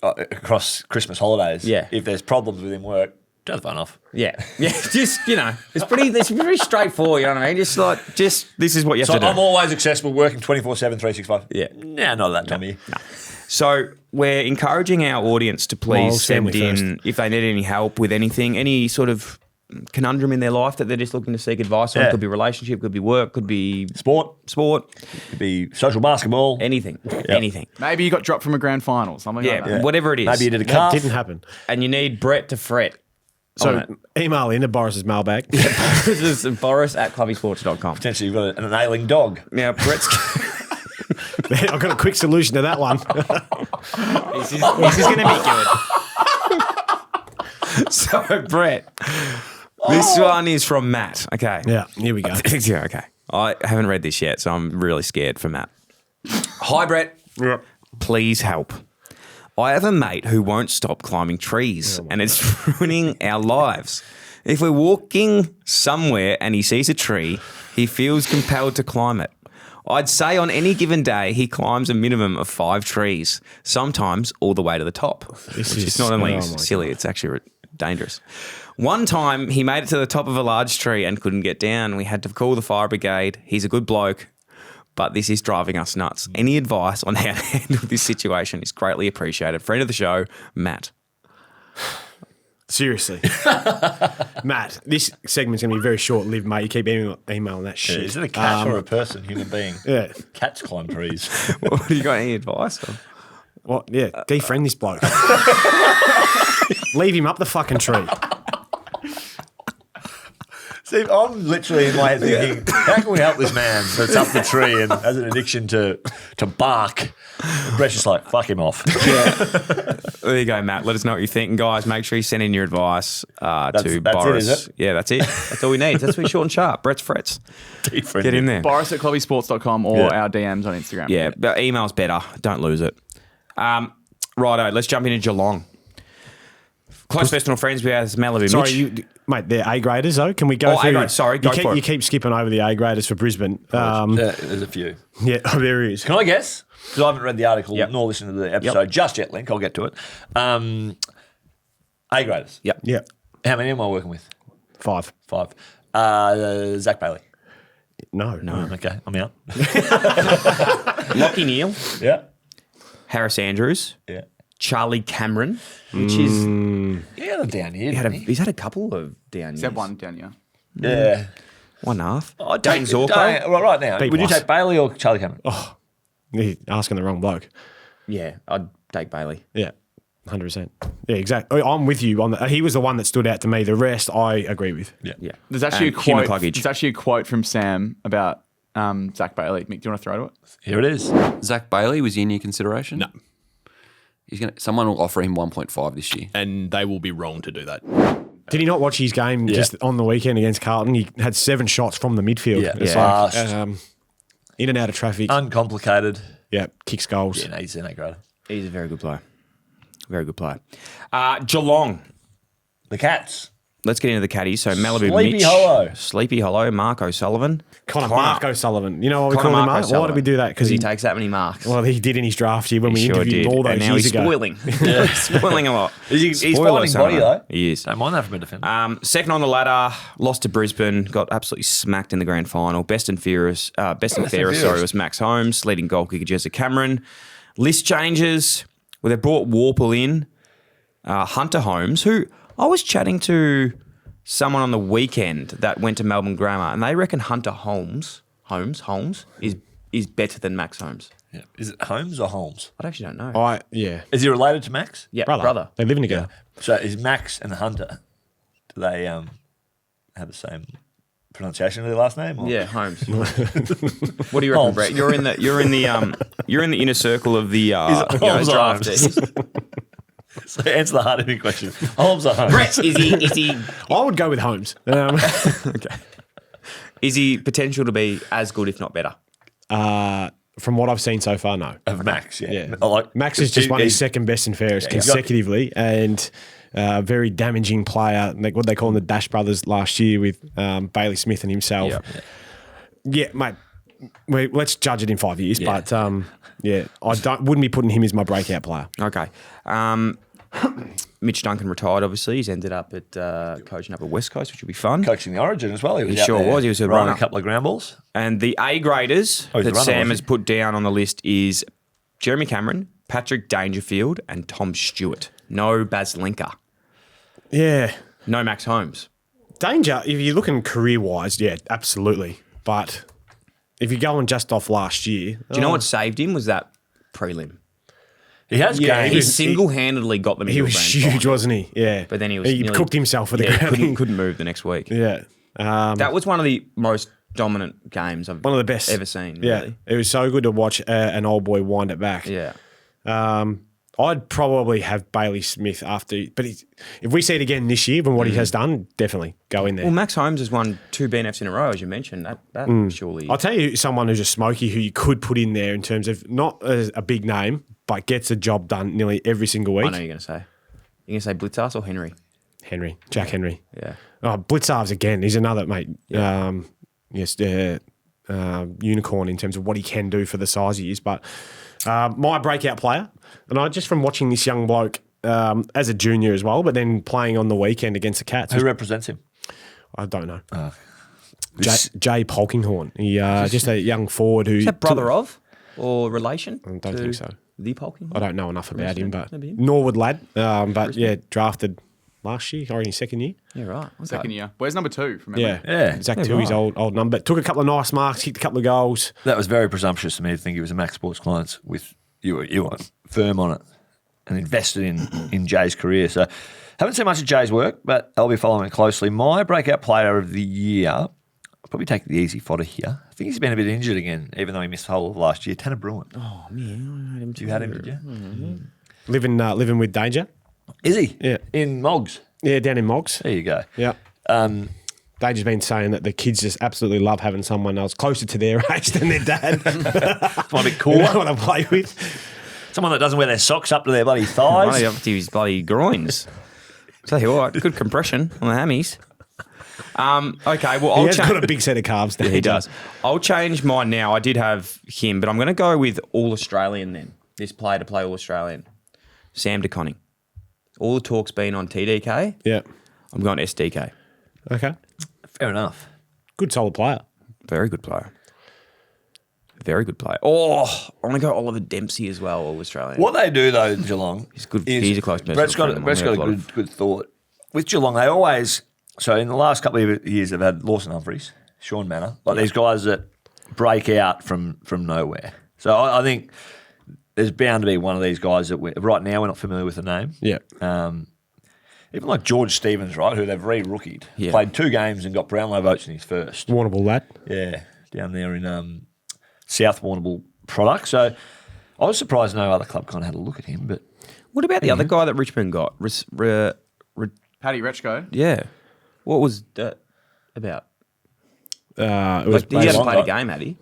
across Christmas holidays, if there's problems within work, turn the phone off. Yeah, just it's pretty straightforward. You know what I mean? This is what you have So to do. I'm always accessible, working 24/7, 365. Yeah. Nah, not that time of year. So we're encouraging our audience to please send in if they need any help with anything, any sort of conundrum in their life that they're just looking to seek advice on. Yeah. Could be relationship, could be work, could be Sport. Could be social basketball. anything. Maybe you got dropped from a grand final, something like that. Whatever it is. Maybe you did a That calf. didn't happen. And you need Brett to fret. So email into Boris's mailbag. This is boris@clubbysports.com. Potentially you've got an ailing dog. Now, Brett's... I've got a quick solution to that one. This is going to be good. So, Brett, this one is from Matt. Okay. Yeah, here we go. Yeah, okay. I haven't read this yet, so I'm really scared for Matt. Hi, Brett. Yep. Please help. I have a mate who won't stop climbing trees, and it's ruining our lives. If we're walking somewhere and he sees a tree, he feels compelled to climb it. I'd say on any given day, he climbs a minimum of 5 trees, sometimes all the way to the top. This Which is- is not only oh my silly, God. it's actually dangerous. One time, he made it to the top of a large tree and couldn't get down. We had to call the fire brigade. He's a good bloke, but this is driving us nuts. Any advice on how to handle this situation is greatly appreciated. Friend of the show, Matt. Seriously. Matt, this segment's going to be very short-lived, mate. You keep emailing that shit. Is it a cat or a person, human being? Yeah. Cats climb trees. What, do you got any advice on? What? Yeah, defriend this bloke. Leave him up the fucking tree. See, I'm literally in my head thinking, how can we help this man that's up the tree and has an addiction to bark? And Brett's just like, fuck him off. There you go, Matt. Let us know what you think. And guys, make sure you send in your advice to That's it, Boris. is it? Yeah, that's it. That's all we need. That's short and sharp. Brett's Frets. Defriend Get in him. there. Boris@clubbysports.com or our DMs on Instagram. Yeah, but email's better. Don't lose it. Righto, let's jump into Geelong. Close personal friends we have is Malavi Sorry, mate, they're A-graders, though. Can we go through? A-grade, sorry, go for it. You keep skipping over the A-graders for Brisbane. There's a few. Yeah, there is. Can I guess? Because I haven't read the article Yep. nor listened to the episode just yet, Link. I'll get to it. A-graders. Yeah, How many am I working with? 5. 5. Zach Bailey. No. Okay, I'm out. Lockie Neal, Yeah. Harris Andrews, Yeah. Charlie Cameron, which is Yeah, they're down here. he's had a couple of down years. He's had one down here. Yeah. 1.5. I'd Dane take Zorko. right now. B Would you plus. take Bailey or Charlie Cameron? You're asking the wrong bloke. Yeah, I'd take Bailey. Yeah, 100%. Yeah, exactly. I'm with you on that. He was the one that stood out to me. The rest, I agree with. Yeah. There's actually And a Hugh quote. McCluggage. There's actually a quote from Sam about Zach Bailey. Mick, do you want to throw to it? Here it is. Zach Bailey, was he in your consideration? No. Someone will offer him 1.5 this year. And they will be wrong to do that. Did he not watch his game just on the weekend against Carlton? He had 7 shots from the midfield. Yeah. It's Fast. like in and out of traffic. Uncomplicated. Yeah, kicks goals. Yeah, no, he's in that grade. He's a very good player. Very good player. Geelong. The Cats. Let's get into the caddies. So Malibu Sleepy Mitch. Hollow. Sleepy Hollow. Mark O'Sullivan. Mark O'Sullivan. You know what we Connor call him, Mark Mark? Why O'Sullivan. did we do that? Because he takes that many marks. Well, he did in his draft year when we He sure interviewed did. him all those And now years he's ago. spoiling. Spoiling a lot. He's Spoiler fighting son body, of a- though. He is. Don't mind that from a defender. Second on the ladder, lost to Brisbane, got absolutely smacked in the grand final. Best and fairest, was Max Holmes, leading goal kicker Jesse Cameron. List changes, well, they brought Warple in, Hunter Holmes, who I was chatting to someone on the weekend that went to Melbourne Grammar, and they reckon Hunter Holmes is better than Max Holmes. Yeah. Is it Holmes or Holmes? I actually don't know. Yeah. Is he related to Max? Yeah, Brother. They live together. So is Max and Hunter, do they have the same pronunciation of their last name? Or? Yeah, Holmes. What do you reckon, Holmes. Brett? You're in the inner circle of the Holmes or draftees. So answer the hard hitting question. Holmes or Holmes? Brett, is he I would go with Holmes. is he potential to be as good, if not better? From what I've seen so far, no. Of Max, yeah. Yeah. I like- Max has just won his second best and fairest he's got- consecutively, and very damaging player. Like what they call him, the Dash Brothers last year with Bailey Smith and himself. Yeah, mate. Let's judge it in 5 years, but I wouldn't be putting him as my breakout player. Okay. Mitch Duncan retired, obviously. He's ended up at coaching up at West Coast, which will be fun. coaching the Origin as well. He He sure was. He was a running runner. a couple of ground balls. And the A graders he's a that runner, Sam was has he? put down on the list is Jeremy Cameron, Patrick Dangerfield, and Tom Stewart. No Baz Linker. Yeah. No Max Holmes. Danger, if you're looking career-wise, yeah, absolutely. But if you're going just off last year... Do you know what saved him was that prelim. He has Yeah, games. He single-handedly got them into He a was grand huge, final. wasn't he? Yeah. But then he was He nearly- cooked himself with the ground. couldn't move the next week. Yeah. That was one of the most dominant games I've One of the best ever seen. Yeah, Really. it was so good to watch an old boy wind it back. Yeah. I'd probably have Bailey Smith after, but if we see it again this year from what he has done, definitely go in there. Well, Max Holmes has won 2 BNFs in a row, as you mentioned. That surely. I'll tell you someone who's a smoky who you could put in there in terms of not a big name, but gets a job done nearly every single week. I know you're going to say. You're going to say Blitzarse or Henry? Jack Henry. Yeah. Oh, Blitzarves again. He's another mate. Unicorn in terms of what he can do for the size he is. But my breakout player, and I just from watching this young bloke as a junior as well, but then playing on the weekend against the Cats. Who represents him? I don't know. Jay Polkinghorn. He just a young forward who. Is that brother of or relation? I don't think so. The Polking? I don't know enough about him, but Maybe him. Norwood lad. But yeah, drafted last year or in his second year. Yeah, right. Okay. Second year. Where's number 2 from memory? Yeah, Zach Tui's old number. Took a couple of nice marks, kicked a couple of goals. That was very presumptuous to me to think he was a Max Sports client with you were firm on it and invested in Jay's career. So haven't seen much of Jay's work, but I'll be following it closely. My breakout player of the year, I'll probably take the easy fodder here. I think he's been a bit injured again, even though he missed the whole of last year. Tanner Bruin. Oh, man. I had him You had him, did you? Living with danger. Is he? Yeah. In Moggs. Yeah, down in Moggs. There you go. Yeah. Danger's been saying that the kids just absolutely love having someone else closer to their age than their dad. Might be Who cool. they want to play with. Someone that doesn't wear their socks up to their bloody Money thighs. up to his bloody groins. Tell you what, good compression on the hammies. Okay, well, He I'll has change. got a big set of calves. Yeah, he does. I'll change mine now. I did have him, but I'm going to go with All Australian then. This player to play All Australian. Sam DeConning. All the talk's been on TDK. Yeah. I'm going SDK. Okay. Fair enough. Good solid player. Very good player. Very good player. Oh, I want to go Oliver Dempsey as well, all Australian. What they do though, Geelong, He's good. He's a close Brett's got a good thought. With Geelong, they always, so in the last couple of years, they've had Lawson Humphries, Sean Manor, like these guys that break out from nowhere. So I think there's bound to be one of these guys that right now we're not familiar with the name. Yeah. Even like George Stevens, right, who they've re-rookied, Yeah. played 2 games and got Brownlow votes in his first. Warrnambool lad. Yeah, down there in South Warrnambool product. So I was surprised no other club kind of had a look at him. But What about the other guy that Richmond got? Paddy Rechko. Yeah. What was that about? It was He hasn't played a game, had he?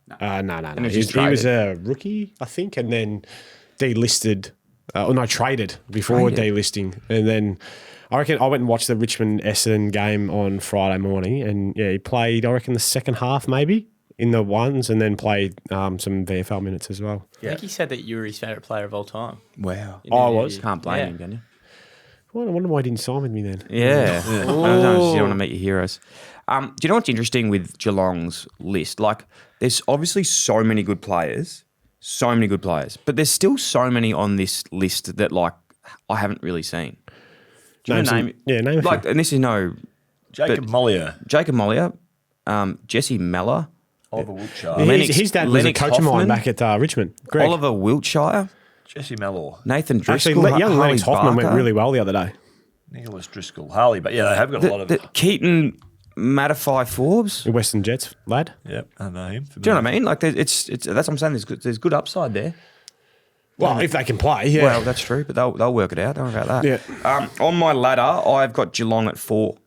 no. was He just was traded. a rookie, I think, and then delisted. Traded before delisting, and then I reckon I went and watched the Richmond Essendon game on Friday morning, and he played. I reckon the second half maybe in the ones, and then played some VFL minutes as well. I think he said that you were his favourite player of all time. Wow. I was. Can't blame him, can you? Well, I wonder why he didn't sign with me then. Yeah. Sometimes you don't want to meet your heroes. Do you know what's interesting with Geelong's list? Like, there's obviously so many good players, but there's still so many on this list that, like, I haven't really seen. Do you know name? Name a few. Like, and this is no Jacob Mollier, Jesse Meller, Oliver Wiltshire, His dad was a Lennox coach of Hoffman, mine back at Richmond. Greg. Oliver Wiltshire, Jesse Mellor, Nathan Driscoll, Actually, young Harley Lennox Hoffman went Barker, really well the other day. Nicholas Driscoll, Harley. But yeah, they have got a lot of. Keaton Mattify Forbes. The Western Jets lad. Yep, I know him. Do you know what I mean? Like, it's that's what I'm saying. There's good upside there. Well, if they can play, yeah. Well, that's true, but they'll work it out. Don't worry about that. Yeah. On my ladder, I've got Geelong at 4.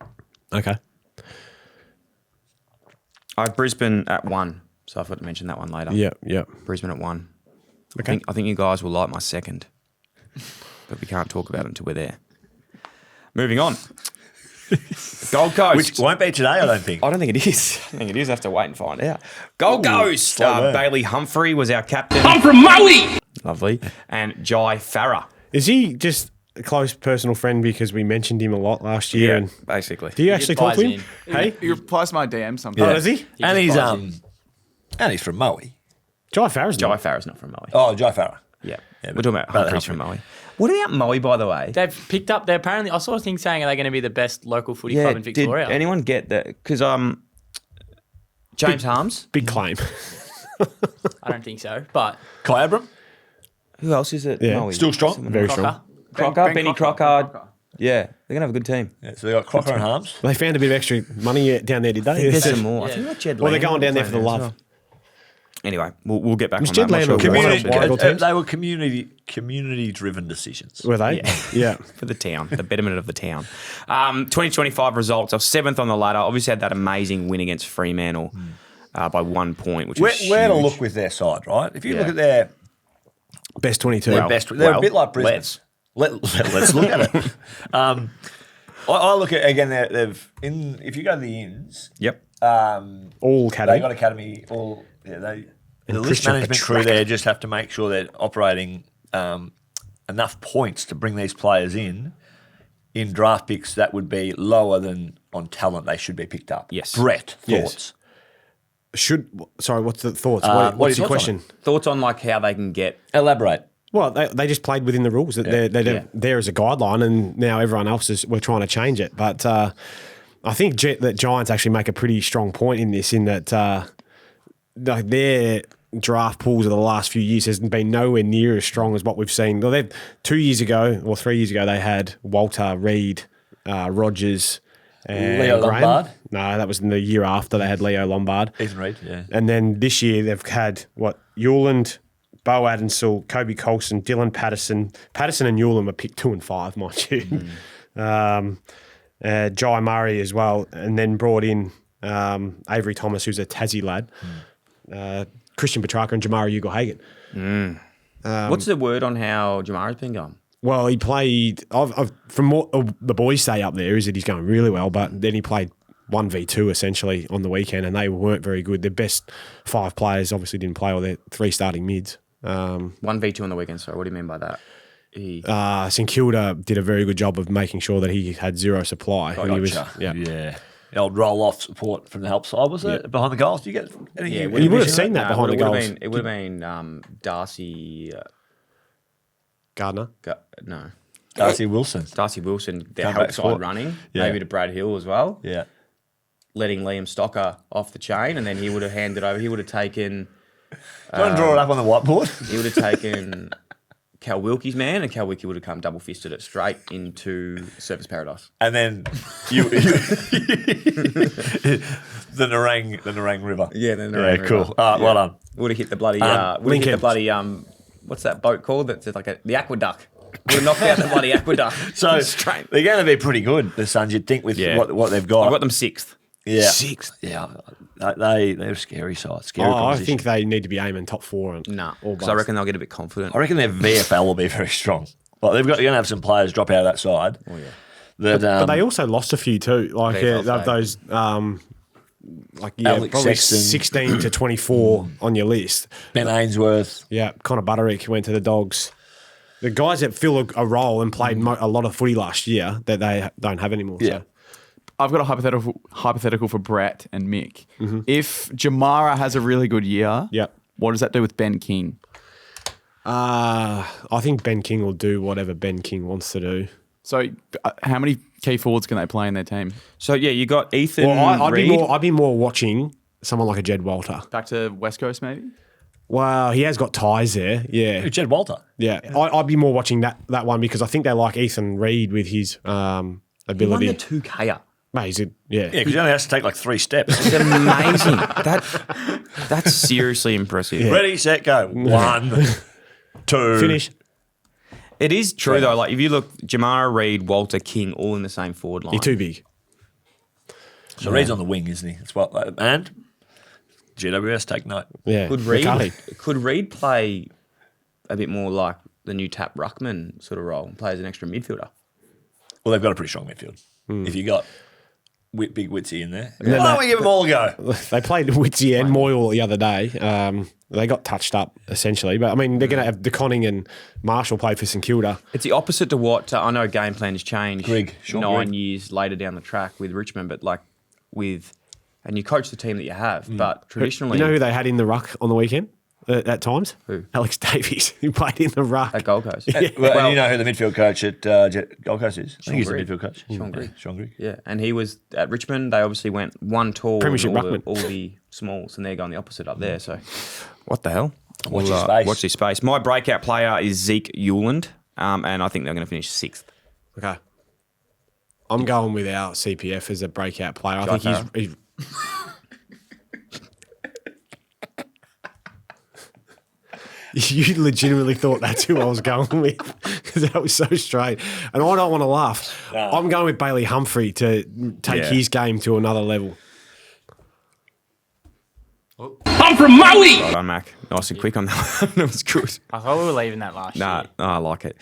Okay. I have Brisbane at 1, so I've got to mention that one later. Yeah. Brisbane at 1. Okay. I think you guys will like my second, but we can't talk about it until we're there. Moving on. Gold Coast. Which won't be today, I don't think. I don't think it is. I think it is. I have to wait and find out. Gold Coast. slow burn. Bailey Humphrey was our captain. I'm from Maui. Lovely. And Jai Farah. Is he just a close personal friend because we mentioned him a lot last year? And basically. do you actually talk to him? Hey, he replies to my DM sometimes. Oh, does he? And just he's from Maui. Jai Farr's Jai not. Farah's not from Maui. Oh, Jai Farah. Yeah. Yeah, We're talking about Bailey Humphreys from Humphrey. Maui. What about Maui, by the way? They've picked up. They apparently. I saw a thing saying are they going to be the best local footy club in Victoria? Did anyone get that? Because James Harms. Big claim. I don't think so. But Kai Abram. Who else is it? Yeah. Maui? Still strong. Very Crocker. strong. Crocker, Benny Crocker. Yeah, they're gonna have a good team. Yeah, so they got Crocker and Harms. They found a bit of extra money down there, did they? There's some more. I Yeah. think like Jed Well, they're Lamb going down there for the playing love. as well. Anyway, we'll get back Was on Jed that. I'm Lamb not sure a who community- else Wild was. teams? They were community-driven decisions. Were they? Yeah. For the town, the betterment of the town. 2025 results. I was 7th on the ladder. Obviously had that amazing win against Fremantle by 1 point, which was Where to huge. look with their side, right? If you Yeah. look at their Best 22. they're a bit like Brisbane. Let's look at it. I look at again. They've in. If you go to the ins, Yep. All they academy. got academy. All the list Christian management crew there just have to make sure they're operating enough points to bring these players in draft picks that would be lower than on talent they should be picked up. Yes. Brett, Yes. thoughts? Sorry, what's the thoughts? what What's are your your thoughts on question? Thoughts on like how they can get Elaborate. Well, they just played within the rules. They're there as a guideline, and now everyone else we're trying to change it. But I think that Giants actually make a pretty strong point in this, in that like their draft pools of the last few years has been nowhere near as strong as what we've seen. Well, 2 years ago or 3 years ago, they had Walter, Reed, Rogers, and Leo Graham. Lombard? No, that was in the year after they had Leo Lombard. Ethan Reid, yeah. And then this year they've had Hewland, Bo Adensel, Kobe Colson, Dylan Patterson. Patterson and Hewland were picked 2 and 5, mind you. Jai Murray as well, and then brought in Avery Thomas, who's a Tassie lad. Christian Petrarca and Jamari Ugle-Hagan. what's the word on how Jamara's been going? Well, he played. From what the boys say up there is that he's going really well, but then he played 1v2 essentially on the weekend, and they weren't very good. Their best 5 players obviously didn't play, or their 3 starting mids. 1v2 on the weekend. Sorry, what do you mean by that? St Kilda did a very good job of making sure that he had zero supply. When he was, Gotcha. yeah. Yeah. The old roll-off support from the help side, was it? Behind the goals? Do you get any? Yeah, You would have seen that behind the goals. It would have been Darcy. Gardner. No. Darcy Wilson. Darcy Wilson, their Come help back side forward. running, Yeah. maybe to Brad Hill as well, Yeah. letting Liam Stocker off the chain, and then he would have handed over. He would have taken. Do you want to draw it up on the whiteboard? He would have taken Cal Wilkie's man, and Cal Wilkie would have come double fisted it straight into Surface Paradise. And then you the Nerang River. Yeah, the Nerang cool. River. Well done. Would have hit the bloody. Lincoln. What's that boat called? That's like the aqueduct. Would have knocked out the bloody aqueduct. So straight. they're going to be pretty good, the Suns. You'd think with what they've got. I've got them sixth. Yeah, Sixth. Yeah, they're a scary side. Scary. I proposition. think they need to be aiming top 4. And Nah, all because I reckon they'll get a bit confident. I reckon their VFL will be very strong. Like they're going to have some players drop out of that side. Oh yeah. But they also lost a few too. Like VFL those, Alex probably Sexton. 16 to 24 on your list. Ben Ainsworth. Yeah, Connor Butterick went to the Dogs. The guys that fill a role and played a lot of footy last year that they don't have anymore. Yeah. So. I've got a hypothetical for Brett and Mick. If Jamara has a really good year, Yep. what does that do with Ben King? I think Ben King will do whatever Ben King wants to do. So how many key forwards can they play in their team? So yeah, you got Ethan. Well, Reid. I'd be more watching someone like a Jed Walter. Back to West Coast maybe? Well, he has got ties there. Yeah. Who, Jed Walter. Yeah. I'd be more watching that one because I think they like Ethan Reid with his He won ability. the 2K. Mate, he's Yeah, because he only has to take like 3 steps. It's amazing. That's seriously impressive. Ready, set, go. 1, 2. Finish. It is true though. Like if you look, Jamara, Reid, Walter, King, all in the same forward line. You're too big. So Reid's on the wing, isn't he? That's what. And GWS, take note. Yeah. Could Reid play a bit more like the new Tap Ruckman sort of role and play as an extra midfielder? Well, they've got a pretty strong midfield. If you got big Witsy in there, then why don't we give them all a go? They played Witsy and Moyle the other day. They got touched up essentially, but I mean they're going to have DeConning and Marshall play for St Kilda. It's the opposite to what I know. Game plan has changed. Sean 9 Grigg. years later down the track with Richmond, but like and you coach the team that you have. But traditionally, You know who they had in the ruck on the weekend at times? Who? Alex Davies, who played in the ruck. at Gold Coast. Well, and you know who the midfield coach at Gold Coast is? I think he's the Grigg. midfield coach. Sean Grigg. Sean Grigg. Yeah, and he was at Richmond. They obviously went one tall, Premiership and all ruckman. all the smalls, and they're going the opposite up there. So, what the hell? Watch this space. Watch this space. My breakout player is Zeke Hewland, and I think they're going to finish 6th. Okay. I'm going with our CPF as a breakout player. I think he's You legitimately thought that's who I was going with because that was so straight. And I don't want to laugh. No. I'm going with Bailey Humphrey to take his game to another level. I'm from Maui. Well done, Mac. Nice and quick on that one. That was good. I thought we were leaving that last Nah, year. I like it.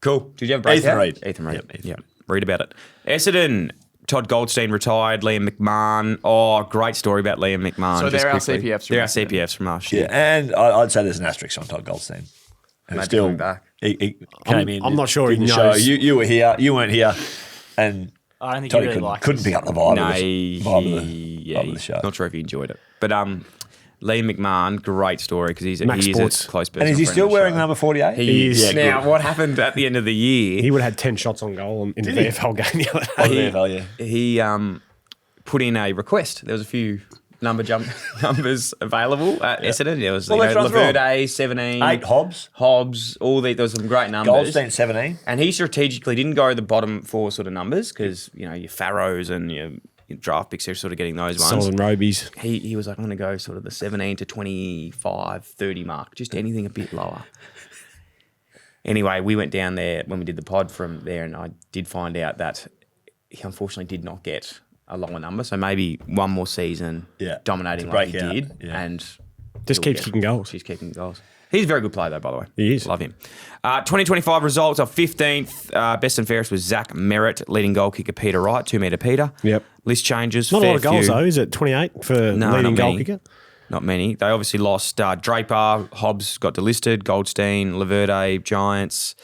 Cool. Did you have a breakout? Ethan Reid. Ethan Reid. Yep, Ethan Yeah. Read about it. Essendon. Todd Goldstein retired. Liam McMahon. Oh, great story about Liam McMahon. So just they're our quickly. CPFs from They're our Essendon. CPFs from last year. Yeah, and I'd say there's an asterisk on Todd Goldstein. And Imagine still, coming back. he came in. I'm not sure did he the knows. show. You were here. You weren't here. And I don't think Toddy he really likes couldn't us. pick up the vibe No, of the, vibe of the show. Not sure if he enjoyed it. But Liam McMahon, great story because he is Sports. a close person. And is he still wearing number 48? He is. is. Now, what happened at the end of the year? He would have had 10 shots on goal in the VFL game the other Oh, day. the VFL, yeah. He put in a request. There was a few numbers available at Essendon. There was let's run through them. Laverde, 17. 8 Hobbs, there was some great numbers. Goldstein 17. And he strategically didn't go the bottom 4 sort of numbers because, your Farrows and your draft picks are sort of getting those ones. Solid Robies. He was like, I'm going to go sort of the 17 to 25, 30 mark, just anything a bit lower. Anyway, we went down there when we did the pod from there, and I did find out that he unfortunately did not get a lower number. So maybe one more season dominating to like he break out. did. Yeah. And Just keeps kicking goals. He's kicking goals. He's a very good player, though, by the way. He is. Love him. 2025 results of 15th. Best and fairest was Zach Merritt, leading goal kicker Peter Wright, 2 metre Peter. Yep. List changes. Not a lot of fair goals, few. though. Is it 28 for No, leading not goal many. kicker? Not many. They obviously lost Draper, Hobbs got delisted, Goldstein, Laverde, Giants,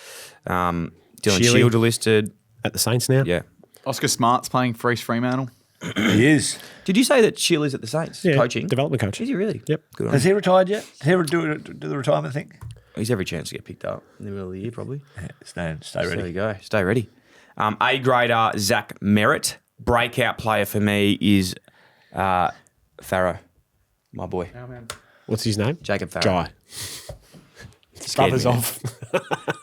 Dylan Shealy. Shield delisted. At the Saints now? Yeah. Oscar Smart's playing for East Fremantle. He is. Did you say that Chill is at the Saints coaching? Development coach. Is he really? Yep. Good on Has him. he retired yet? Has he ever do the retirement thing? He's every chance to get picked up in the middle of the year, probably. Yeah, stay So there ready. you go. Stay ready. A grader Zach Merritt. Breakout player for me is Farrow, my boy. What's his name? Jacob Farrow. Jai. Scared Brothers me. off.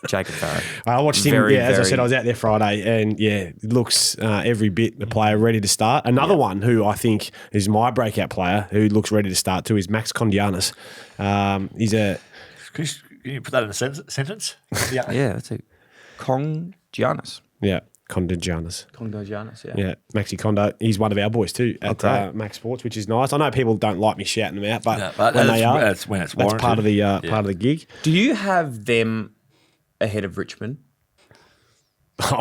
Jacob Farrow. I watched him. Very, As I very- said, I was out there Friday, and it looks every bit the player ready to start. Another one who I think is my breakout player who looks ready to start too is Max Kondianis. He's a Can you put that in a sentence? Yeah. Yeah, that's it. Kong Giannis. Kondianis. Kondo Giannis, yeah. Yeah, Maxi Kondo. He's one of our boys too at Okay. Max Sports, which is nice. I know people don't like me shouting them out, but, No, but when that's- they are, that's when it's that's part of the warranted. part of the gig. Do you have them ahead of Richmond?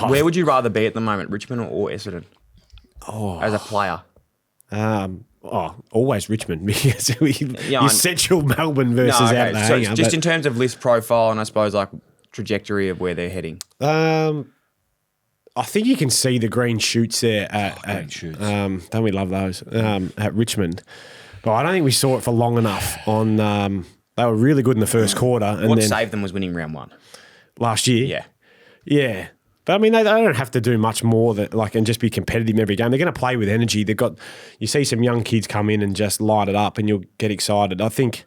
Where would you rather be at the moment, Richmond or Essendon? As a player. Always Richmond because I- you're Central Melbourne versus out okay. the So hanger. just in terms of list profile and I suppose like trajectory of where they're heading. I think you can see the green shoots there at green shoots. Don't we love those at Richmond? But I don't think we saw it for long enough. On they were really good in the first quarter, and What then saved them was winning round one. last year, Yeah. yeah. But I mean, they don't have to do much more and just be competitive in every game. They're going to play with energy. You see some young kids come in and just light it up, and you'll get excited. I think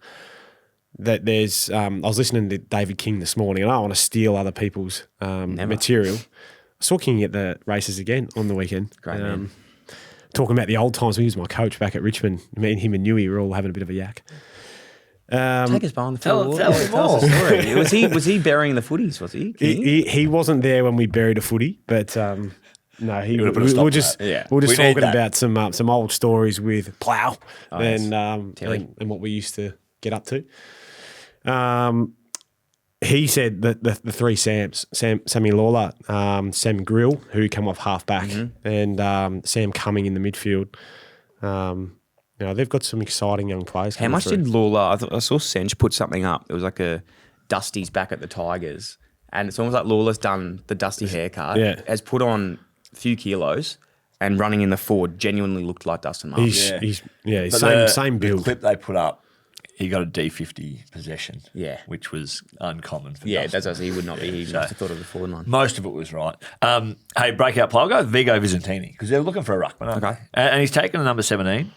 that there's. I was listening to David King this morning, and I don't want to steal other people's material. I saw King at the races again on the weekend. Great man. Talking about the old times when he was my coach back at Richmond. Me and him and Newey were all having a bit of a yak. Take us behind the Tell field. us more. Us the story. Was he burying the footies? Was he? He wasn't there when we buried a footy, but no, would've put a stop we're to just that. Yeah. we're just We need talking that. about some old stories with Plough yes. and what we used to get up to. He said that the three Sams, Sammy Lawler, Sam Grill, who come off half back, and Sam Cumming in the midfield. They've got some exciting young players. How much did Lawler? I saw Sench put something up. It was like a Dusty's back at the Tigers, and it's almost like Lawler's done the Dusty haircut. Yeah. Has put on a few kilos, and running in the forward genuinely looked like Dustin Martin. He's But same the build. clip they put up, he got a D50 possession. Yeah. Which was uncommon for Yeah, Dustin. that's what I said. He would not be. He must have thought of the forward line. Most of it was right. Hey, breakout player. I'll go with Vigo Vizentini because they're looking for a ruckman. aren't Okay. they? And he's taken a number 17.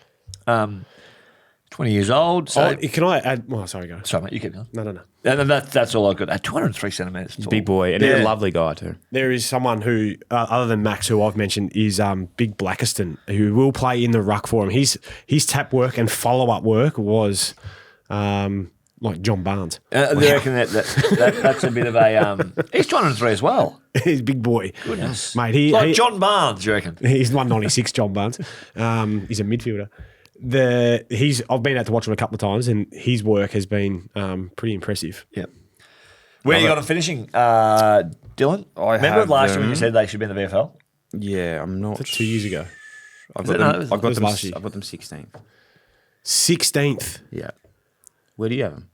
20 years old. So, Can I add? Oh, sorry, go. sorry, mate, you keep going. No. And that's all I've got. 203 centimetres tall. Big boy, and he's a lovely guy too. There is someone who, other than Max, who I've mentioned, is Big Blackiston, who will play in the ruck for him. His tap work and follow-up work was like John Barnes. I reckon that's a bit of a... he's 203 as well. He's a big boy. Goodness. Mate, Like John Barnes, you reckon? he's 196, John Barnes. He's a midfielder. I've been out to watch him a couple of times, and his work has been pretty impressive. Yep. Where you got him finishing, Dylan? Remember have last year when you them. said they should be in the VFL? Yeah, I'm not. 2 years ago. I've it- got no, them. it was- I've it got was them. last year. I've got them 16th. 16th. Yeah. Where do you have them?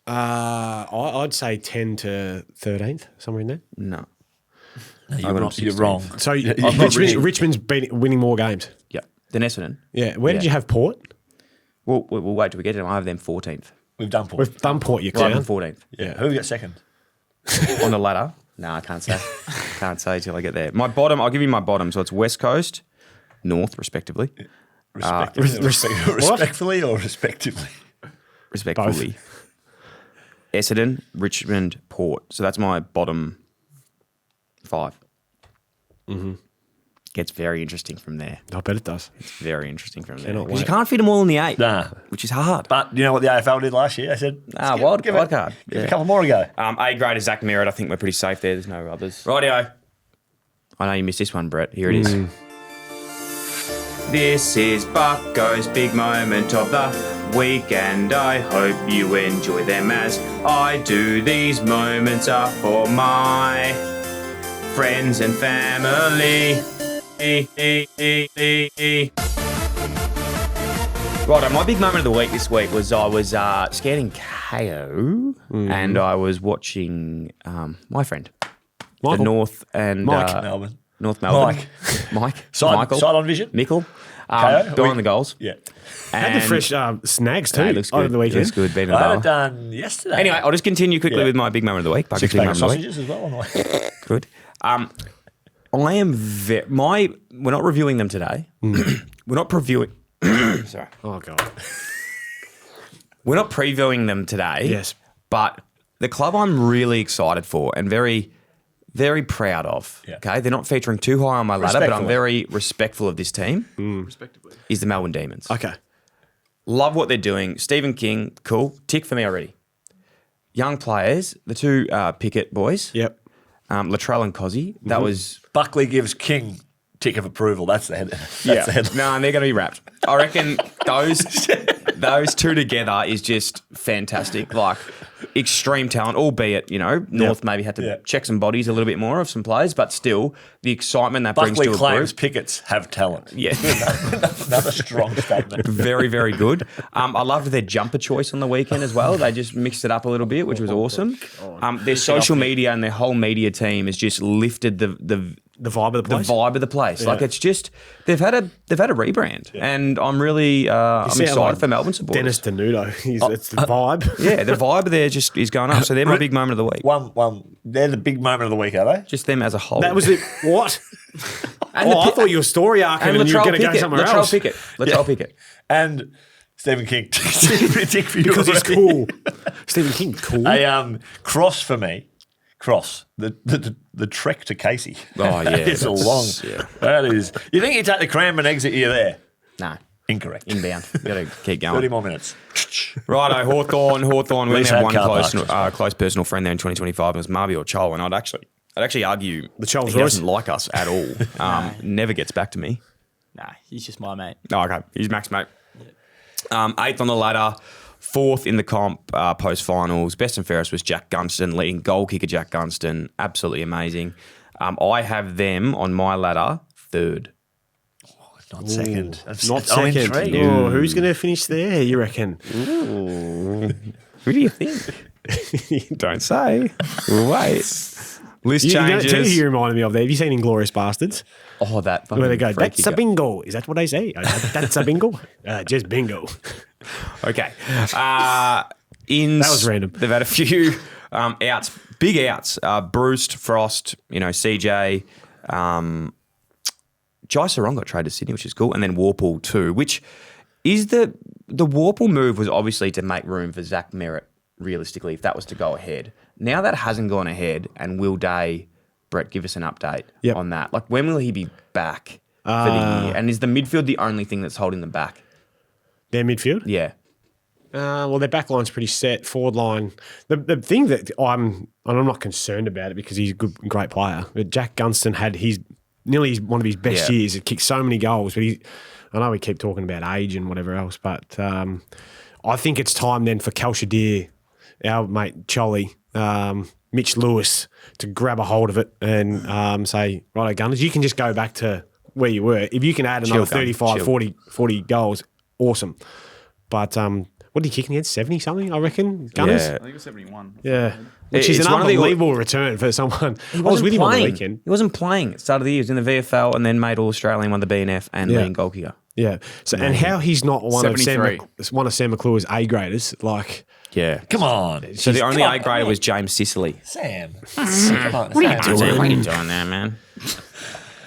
I'd say 10 to 13th, somewhere in there. No. No, I've got them you're wrong. So got Richmond's been winning more games. Yeah. Then Essendon. Yeah. Where did Yeah. you have Port? We'll wait till we get to them. I have them 14th. We've done Paul. We've done Port, you Well, I have clown. them 14th. Yeah. Who have you got second? On the ladder? No, I can't say. Can't say till I get there. My bottom, I'll give you my bottom. So it's West Coast, North, respectively. Respectfully or respectively? Respectively. Essendon, Richmond, Port. So that's my bottom 5. Mm-hmm. Gets very interesting from there. I bet it does. It's very interesting from there. Cannot Because you wait. can't fit them all in the 8, Nah. which is hard. But you know what the AFL did last year? I said, wild card. Give it a couple more ago. A grade is Zach Merritt. I think we're pretty safe there. There's no others. Rightio. I know you missed this one, Brett. Here it is. This is Bucko's big moment of the week, and I hope you enjoy them as I do. These moments are for my friends and family. Right, my big moment of the week this week was I was scanning KO and I was watching my friend, Michael. the North and Mike. Melbourne. North Melbourne. Mike. Michael. Sideline vision. Mickle. KO. Behind the goals. Yeah. Had the fresh snags too Looks good. over the weekend. Looks good. Been I had a it done yesterday. Anyway, I'll just continue quickly with my big moment of the week. Bucko's 6 big pack of moment of the week. sausages as well on the way. Good. I am we're not reviewing them today. We're not previewing. Sorry. Oh God. We're not previewing them today. Yes. But the club I'm really excited for and very, very proud of. Yeah. Okay, they're not featuring too high on my ladder, but I'm Respectfully. very respectful of this team. Respectively. Is the Melbourne Demons. Okay. Love what they're doing. Stephen King, cool. Tick for me already. Young players, the two Pickett boys. Yep. Latrell and Cozzy. That was Buckley gives King tick of approval. That's the head. That's the headline. No, and they're going to be wrapped. I reckon those two together is just fantastic. Like extreme talent, albeit North maybe had to check some bodies a little bit more of some players, but still the excitement that brings Buckley to a claims group. Pickett's have talent. Yeah, Another strong statement. very, very good. I loved their jumper choice on the weekend as well. They just mixed it up a little bit, which was awesome. Their social media and their whole media team has just lifted the vibe of the place. The vibe of the place. Yeah. Like it's just they've had a rebrand, and I'm really I'm excited for Melbourne supporters. Dennis Denudo. It's the vibe. Yeah, the vibe there just is going up. So they're my big moment of the week. They're the big moment of the week, are they? Just them as a whole. That was it. What? I thought you were story arcing and you were going to go somewhere else. Latrell Pickett. And Stephen King. Tick for you Because he's already. cool. Stephen King, cool. A cross for me. Cross. The trek to Casey. Oh, yeah. It's a long. Yeah. That is. You think you take the Cranbourne exit, you're there? No. Incorrect. Inbound. Got to keep going. 30 more minutes. Righto, Hawthorn. We only Least had had one car close personal friend there in 2025. It was Marby or Chol, and I'd actually argue The Chol's he Royce? doesn't like us at all. Never gets back to me. Nah, he's just my mate. Oh, okay. He's Max, mate. 8th on the ladder, 4th in the comp post-finals. Best and fairest was Jack Gunston, leading goal kicker Jack Gunston. Absolutely amazing. I have them on my ladder 3rd. Not second. Not I'm second. intrigued. Oh, who's going to finish there, you reckon? Who do you think? Don't say. We'll wait. List changes. Tell you who you reminded me of there. Have you seen Inglourious Bastards? Oh, that fucking Where they go, free that's a kicker. bingo. Is that what they say? That's a bingo? Just bingo. Okay. That was random. They've had a few outs, big outs. Bruce, Frost, CJ. Jai Sarong got traded to Sydney, which is cool. And then Warple too, which is the Warple move was obviously to make room for Zach Merritt, realistically, if that was to go ahead. Now that hasn't gone ahead, and will Day, Brett, give us an update on that? Like, when will he be back for the year? And is the midfield the only thing that's holding them back? Their midfield? Yeah. Well, their back line's pretty set. Forward line. The thing that I'm not concerned about it because he's a great player. But Jack Gunston had nearly one of his best years. He kicked so many goals. But I know we keep talking about age and whatever else, but I think it's time then for Cal Shadir, our mate Cholly, Mitch Lewis, to grab a hold of it and say, righto, Gunners, you can just go back to where you were. If you can add another 35, 40 goals, awesome. But what did he kick in the head? 70-something, I reckon, Gunners? Yeah. I think it was 71. Yeah. Which is It's an one of the- unbelievable return for someone. I was with him on the weekend. He wasn't playing at the start of the year. He was in the VFL and then made All-Australian, won the BNF and leading goal kicker. Yeah. So and how he's not one of Sam 73. McClure's A graders, like Yeah. Come on. So the only A grader was James Sicily. Sam. Come on. What are you doing there, man?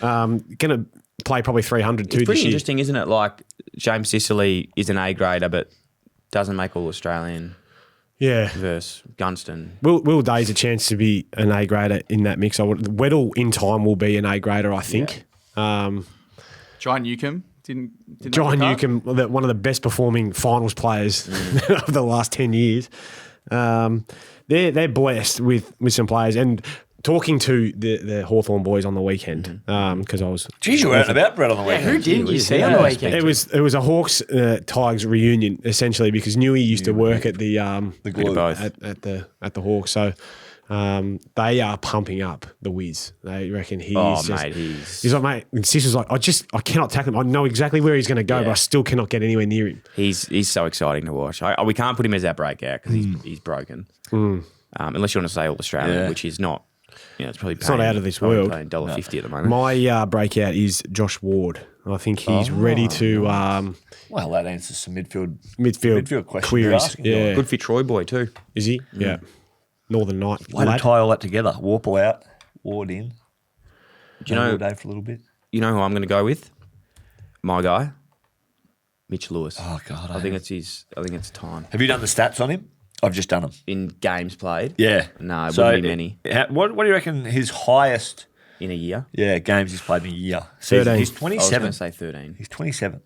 gonna play probably 300 too It's this pretty year. interesting, isn't it? Like James Sicily is an A grader, but doesn't make All-Australian Yeah. versus Gunston. Will Day's a chance to be an A grader in that mix. Weddle in time will be an A grader, I think. John Newcomb didn't John make the cut. Newcomb, one of the best performing finals players of the last 10 years. They're blessed with some players. And talking to the Hawthorn boys on the weekend, because I was... Geez, you were out and about, Brett, on the weekend. Who didn't you see on the weekend? It was a Hawks Tigers reunion essentially because Newey used to work at the Glue. at the Hawks, so they are pumping up the Wiz. They reckon he's he's like, mate. And Sis was like, I cannot tackle him. I know exactly where he's going to go, but I still cannot get anywhere near him. He's so exciting to watch. We can't put him as our breakout because he's broken. Unless you want to say All-Australian, which is not. Yeah, it's probably It's not out of this world. $1.50 at the moment. My breakout is Josh Ward. I think he's ready to Well, that answers some midfield questions. queries. Yeah. Good for Troy boy too. Is he? Yeah. Northern Night. Way to lad. tie all that together. Warple out, Ward in. Do you know? Day for a little bit. You know who I'm going to go with? My guy, Mitch Lewis. Oh God, I think it's time Have you done the stats on him? I've just done them. in games played. Yeah. No, it wouldn't be many What do you reckon his highest? in a year. Yeah, games he's played in a year. 13. He's I was 27. going to say 13. He's 27.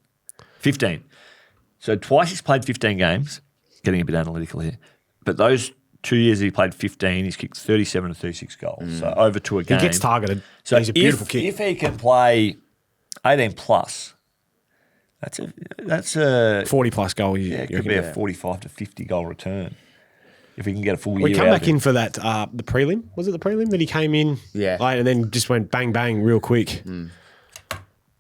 15. So twice he's played 15 games. Getting a bit analytical here. But those 2 years he played 15, he's kicked 37 to 36 goals. So over to a He game. gets targeted. So he's a beautiful kid. If he can play 18 plus, that's a 40 plus goal. it could be a 45 to 50 goal return. If he can get a full year We come out back of it. in for that, the prelim. Was it the prelim that he came in? Yeah. Late and then just went bang, bang real quick.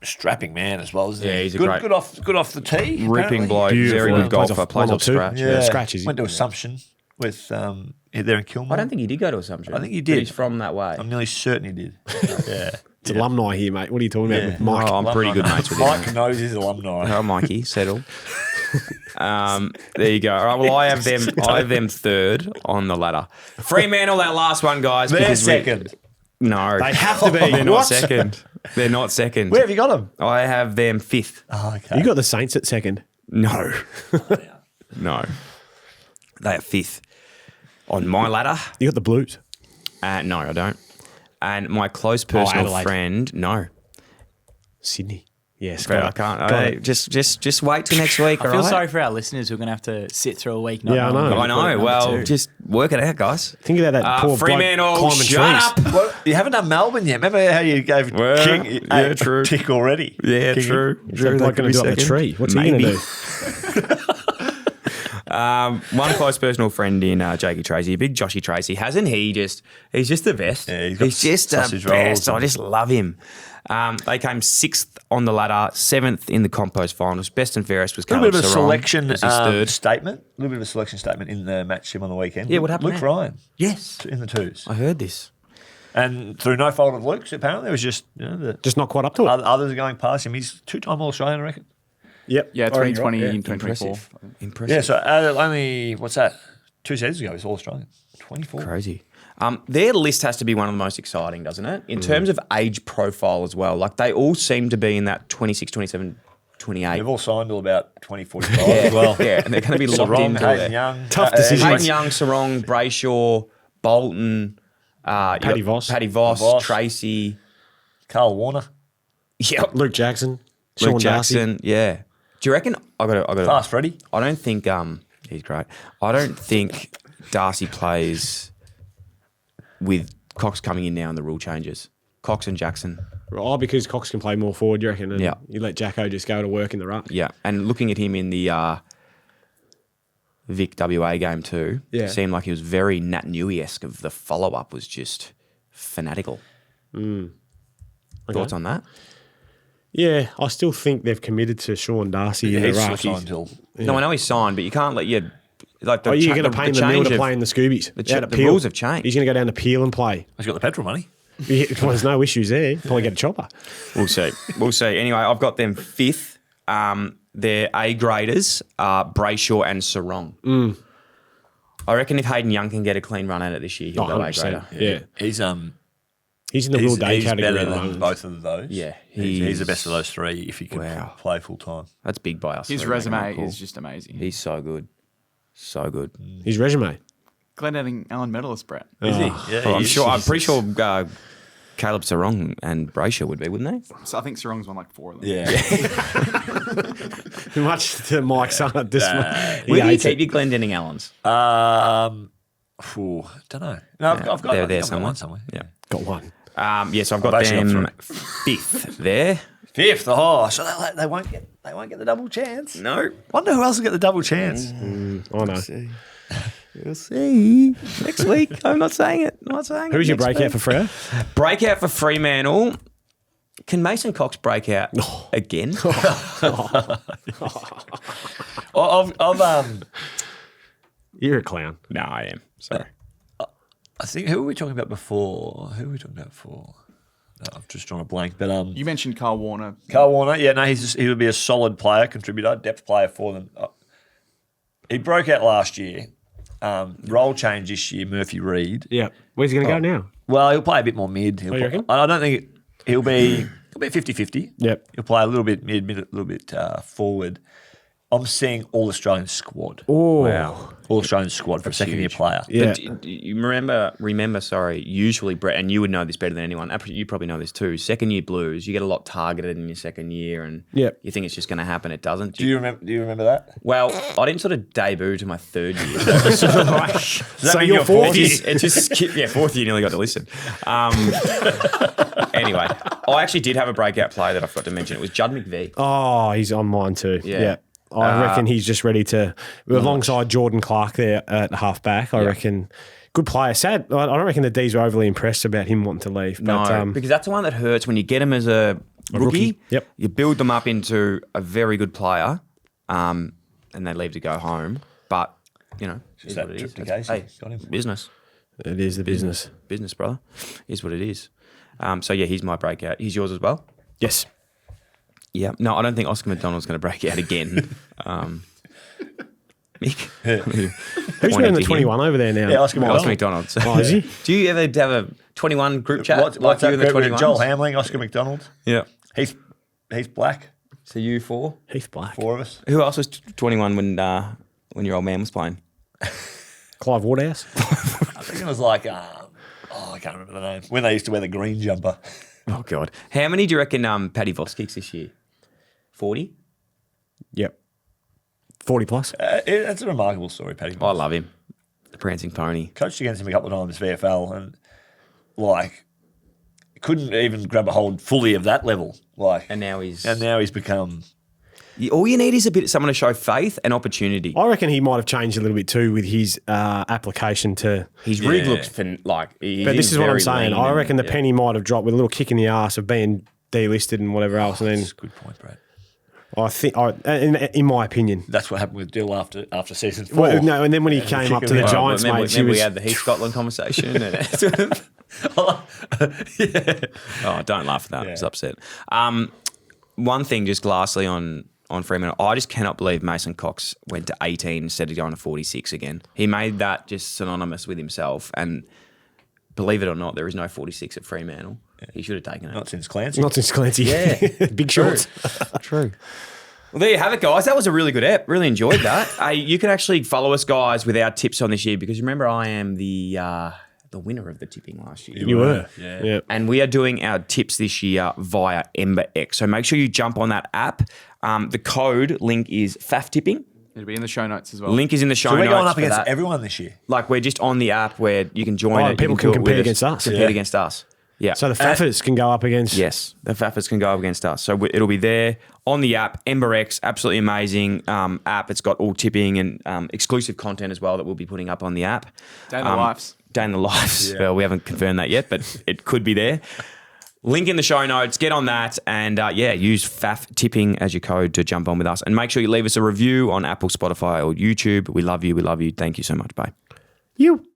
Strapping man as well, isn't he? Yeah, he's a good, great- good off the tee. Ripping apparently. bloke, Beautiful. very good Plays golfer, off plays one or off two. scratch. Yeah. Scratches. Went to Assumption with there in Kilmore. I don't think he did go to Assumption. I think he but did. He's from that way. I'm nearly certain he did. Yeah. It's alumni here, mate. What are you talking about Yeah. with Mike? Oh, I'm pretty good mates with him. Mike knows his alumni. Oh, Mikey, settle. There you go. All right, well, I have them third on the ladder. Fremantle, that last one, guys. They're because second. No. They have to be. They're not What? second. They're not second. Where have you got them? I have them fifth. Oh, okay. You got the Saints at second. No. No. They are fifth. On my ladder, You got the Blues. no, I don't. And my close personal Adelaide. friend, no. Sydney. Yes. But got I it. can't. Got Hey, it. just wait till next week. I feel all right? sorry for our listeners who are going to have to sit through a week. Not Yeah, I knowing know. what I know. number Well, two. just work it out, guys. Think about that poor Fremantle, bloke climbing shut trees. up. Well, you haven't done Melbourne yet. Remember how you gave Well, King yeah, true. a tick already? Yeah, King. true. What's that bloke going to do up the tree? What's he going to do? One close personal friend in Jakey Tracy, big Joshy Tracy, hasn't he? He's just the best. Yeah, he's got he's just the sausage rolls best. I and- just love him. They came sixth on the ladder, seventh in the compost finals. Best and fairest was A little Caleb bit of a Sarong, selection was his third. statement. A little bit of a selection statement in the match sim on the weekend. Yeah, what happened Luke there? Ryan Yes, in the twos. I heard this. And through no fault of Luke's, apparently, it was just, Just not quite up to it. others are going past him. He's two-time All-Australian, I reckon. Yep. Yeah, I reckon you're 2020 right. and 2024. Impressive. Yeah, so only, what's that? 2 seasons ago, he's All-Australian. 24. Crazy. Their list has to be one of the most exciting, doesn't it? In terms of age profile as well. Like they all seem to be in that 26, 27, 28. They've all signed till about 2045 as well. Yeah, and they're going to be locked Sarong, into Hayden it. Young. Tough decisions. Hayden Young, Sarong, Brayshaw, Bolton, Paddy Voss. Paddy Voss, Voss. Tracy. Carl Warner. Yep. Luke Jackson. Luke Sean Jackson. Yeah. Do you reckon? I got. Fast Freddie. I don't think. He's great. I don't think Darcy plays with Cox coming in now and the rule changes. Cox and Jackson. Oh, because Cox can play more forward, you reckon? And Yeah. You let Jacko just go to work in the ruck. Yeah, and looking at him in the Vic WA game too, Yeah. seemed like he was very Nat Newey-esque. Of the follow up was just fanatical. Thoughts on that? Yeah, I still think they've committed to Sean Darcy in the He's still ruck. signed till. No, I know he's signed, but you can't let you like the. Oh, you're cha- going to pay him the mill change to of- play in the Scoobies. the Out at the Peel. rules have changed. He's going to go down to Peel and play. He's got the petrol money. Well, there's no issues there. Probably get a chopper. We'll see. We'll see. Anyway, I've got them fifth. Their A graders are Brayshaw and Sarong. I reckon if Hayden Young can get a clean run at it this year, he'll Oh, go A 100%. grader. Yeah. He's in the Will Day category better at the than moment. both of those. Yeah, he's the best of those three if he can Wow. play full time. That's big by us. His three, making it resume cool. is just amazing. He's so good. So good. His resume. Glenelg Allan medalist, Brett. Is he? Yeah, Oh, he is. I'm pretty sure Caleb Sarong and Brayshaw would be, wouldn't they? So I think Sarong's won like 4 of them. Yeah. Much to Mike's Where son. do you hates keep it. your Glendinning Allens? Don't know. No, I've got They're one. there I've got somewhere. one somewhere. Yeah. Got one. So I've got I've actually them got fifth there. Fifth. Oh, so they won't get the double chance. No. Wonder who else will get the double chance. Oh, no. We'll see. Next week. I'm not saying it. I'm not saying it. Who's your Next breakout week. for Freo? Breakout for Fremantle. Can Mason Cox break out again? I've You're a clown. No, I am. Sorry. I think who were we talking about before? No, I'm just drawing a blank. But You mentioned Carl Warner. Carl Warner, yeah, no, he would be a solid player, contributor, depth player for them. He broke out last year. Role change this year, Murphy Reid. Yeah. Where's he going to go now? Well, he'll play a bit more mid. you reckon? I don't think he'll be 50-50. Yep. He'll play a little bit mid, a little bit forward. I'm seeing all-Australian squad. Oh. Wow. All-Australian squad for a second-year player. Yeah. But you remember, usually, Brett, and you would know this better than anyone, you probably know this too, second-year Blues, you get a lot targeted in your second year and you think it's just going to happen. It doesn't. Do you remember that? Well, I didn't sort of debut to my third year. So your fourth year. It just skipped. Yeah, fourth year nearly got to listen. Anyway, I actually did have a breakout player that I forgot to mention. It was Judd McVie. Oh, he's on mine too. Yeah. I reckon he's just ready to, alongside Jordan Clark there at halfback. I reckon good player. Sad. I don't reckon the D's were overly impressed about him wanting to leave. But, No, because that's the one that hurts when you get him as a rookie. Yep. You build them up into a very good player, and they leave to go home. But Just is that what it trip is. to Casey. Hey, Got him. business, It is the business. brother, is what it is. So yeah, he's my breakout. He's yours as well. Yes. Yeah. No, I don't think Oscar McDonald's going to break out again. Mick, Who's wearing the 21 over there now? Yeah, Oscar McDonald. Oscar McDonald's. Oh, is he? Do you ever have a 21 group chat? What's like that you and the group with 21s? Joel Hamling, Oscar McDonald. Yeah. He's black. So you four. Heath Black. Four of us. Who else was 21 when your old man was playing? Clive Woodhouse. I think it was like, I can't remember the name. When they used to wear the green jumper. Oh God. How many do you reckon Paddy Voss kicks this year? 40? Yep. 40 plus. That's a remarkable story, Paddy. I love him. The prancing pony. Coached against him a couple of times VFL and couldn't even grab a hold fully of that level. And now he's become. All you need is someone to show faith and opportunity. I reckon he might have changed a little bit too with his application to. His rig looks like. But this is what I'm saying. I reckon the penny might have dropped with a little kick in the arse of being delisted and whatever else. And then That's a good point, Brad. I think, in my opinion, That's what happened with Dill after season 4. well, no. And then when he came up to the Giants, remember, mate, remember we had the Heath Scotland conversation. Oh, don't laugh at that. I was upset. One thing, just lastly on Fremantle, I just cannot believe Mason Cox went to 18 instead of going to 46 again. He made that just synonymous with himself. And believe it or not, there is no 46 at Fremantle. He should have taken it. Not since Clancy. not since Clancy. Yeah. Big shorts. True. Well, there you have it, guys. That was a really good ep. Really enjoyed that. You can actually follow us, guys, with our tips on this year because remember, I am the winner of the tipping last year. You were. Yeah. And we are doing our tips this year via EmberX. So make sure you jump on that app. The code link is FAFTipping. It'll be in the show notes as well. Link is in the show So notes. we're going up for against that. everyone this year. Like we're just on the app where you can join it. People you can do it compete with against us. Compete Yeah. against us. Yeah. So the Faffers can go up against. Yes, the Faffers can go up against us. So it'll be there on the app. EmberX, absolutely amazing app. It's got all tipping and exclusive content as well that we'll be putting up on the app. Day in the lives. Day in the lives. Well, we haven't confirmed that yet, but it could be there. Link in the show notes. Get on that and use FAF tipping as your code to jump on with us. And make sure you leave us a review on Apple, Spotify, or YouTube. We love you. We love you. Thank you so much. Bye. You.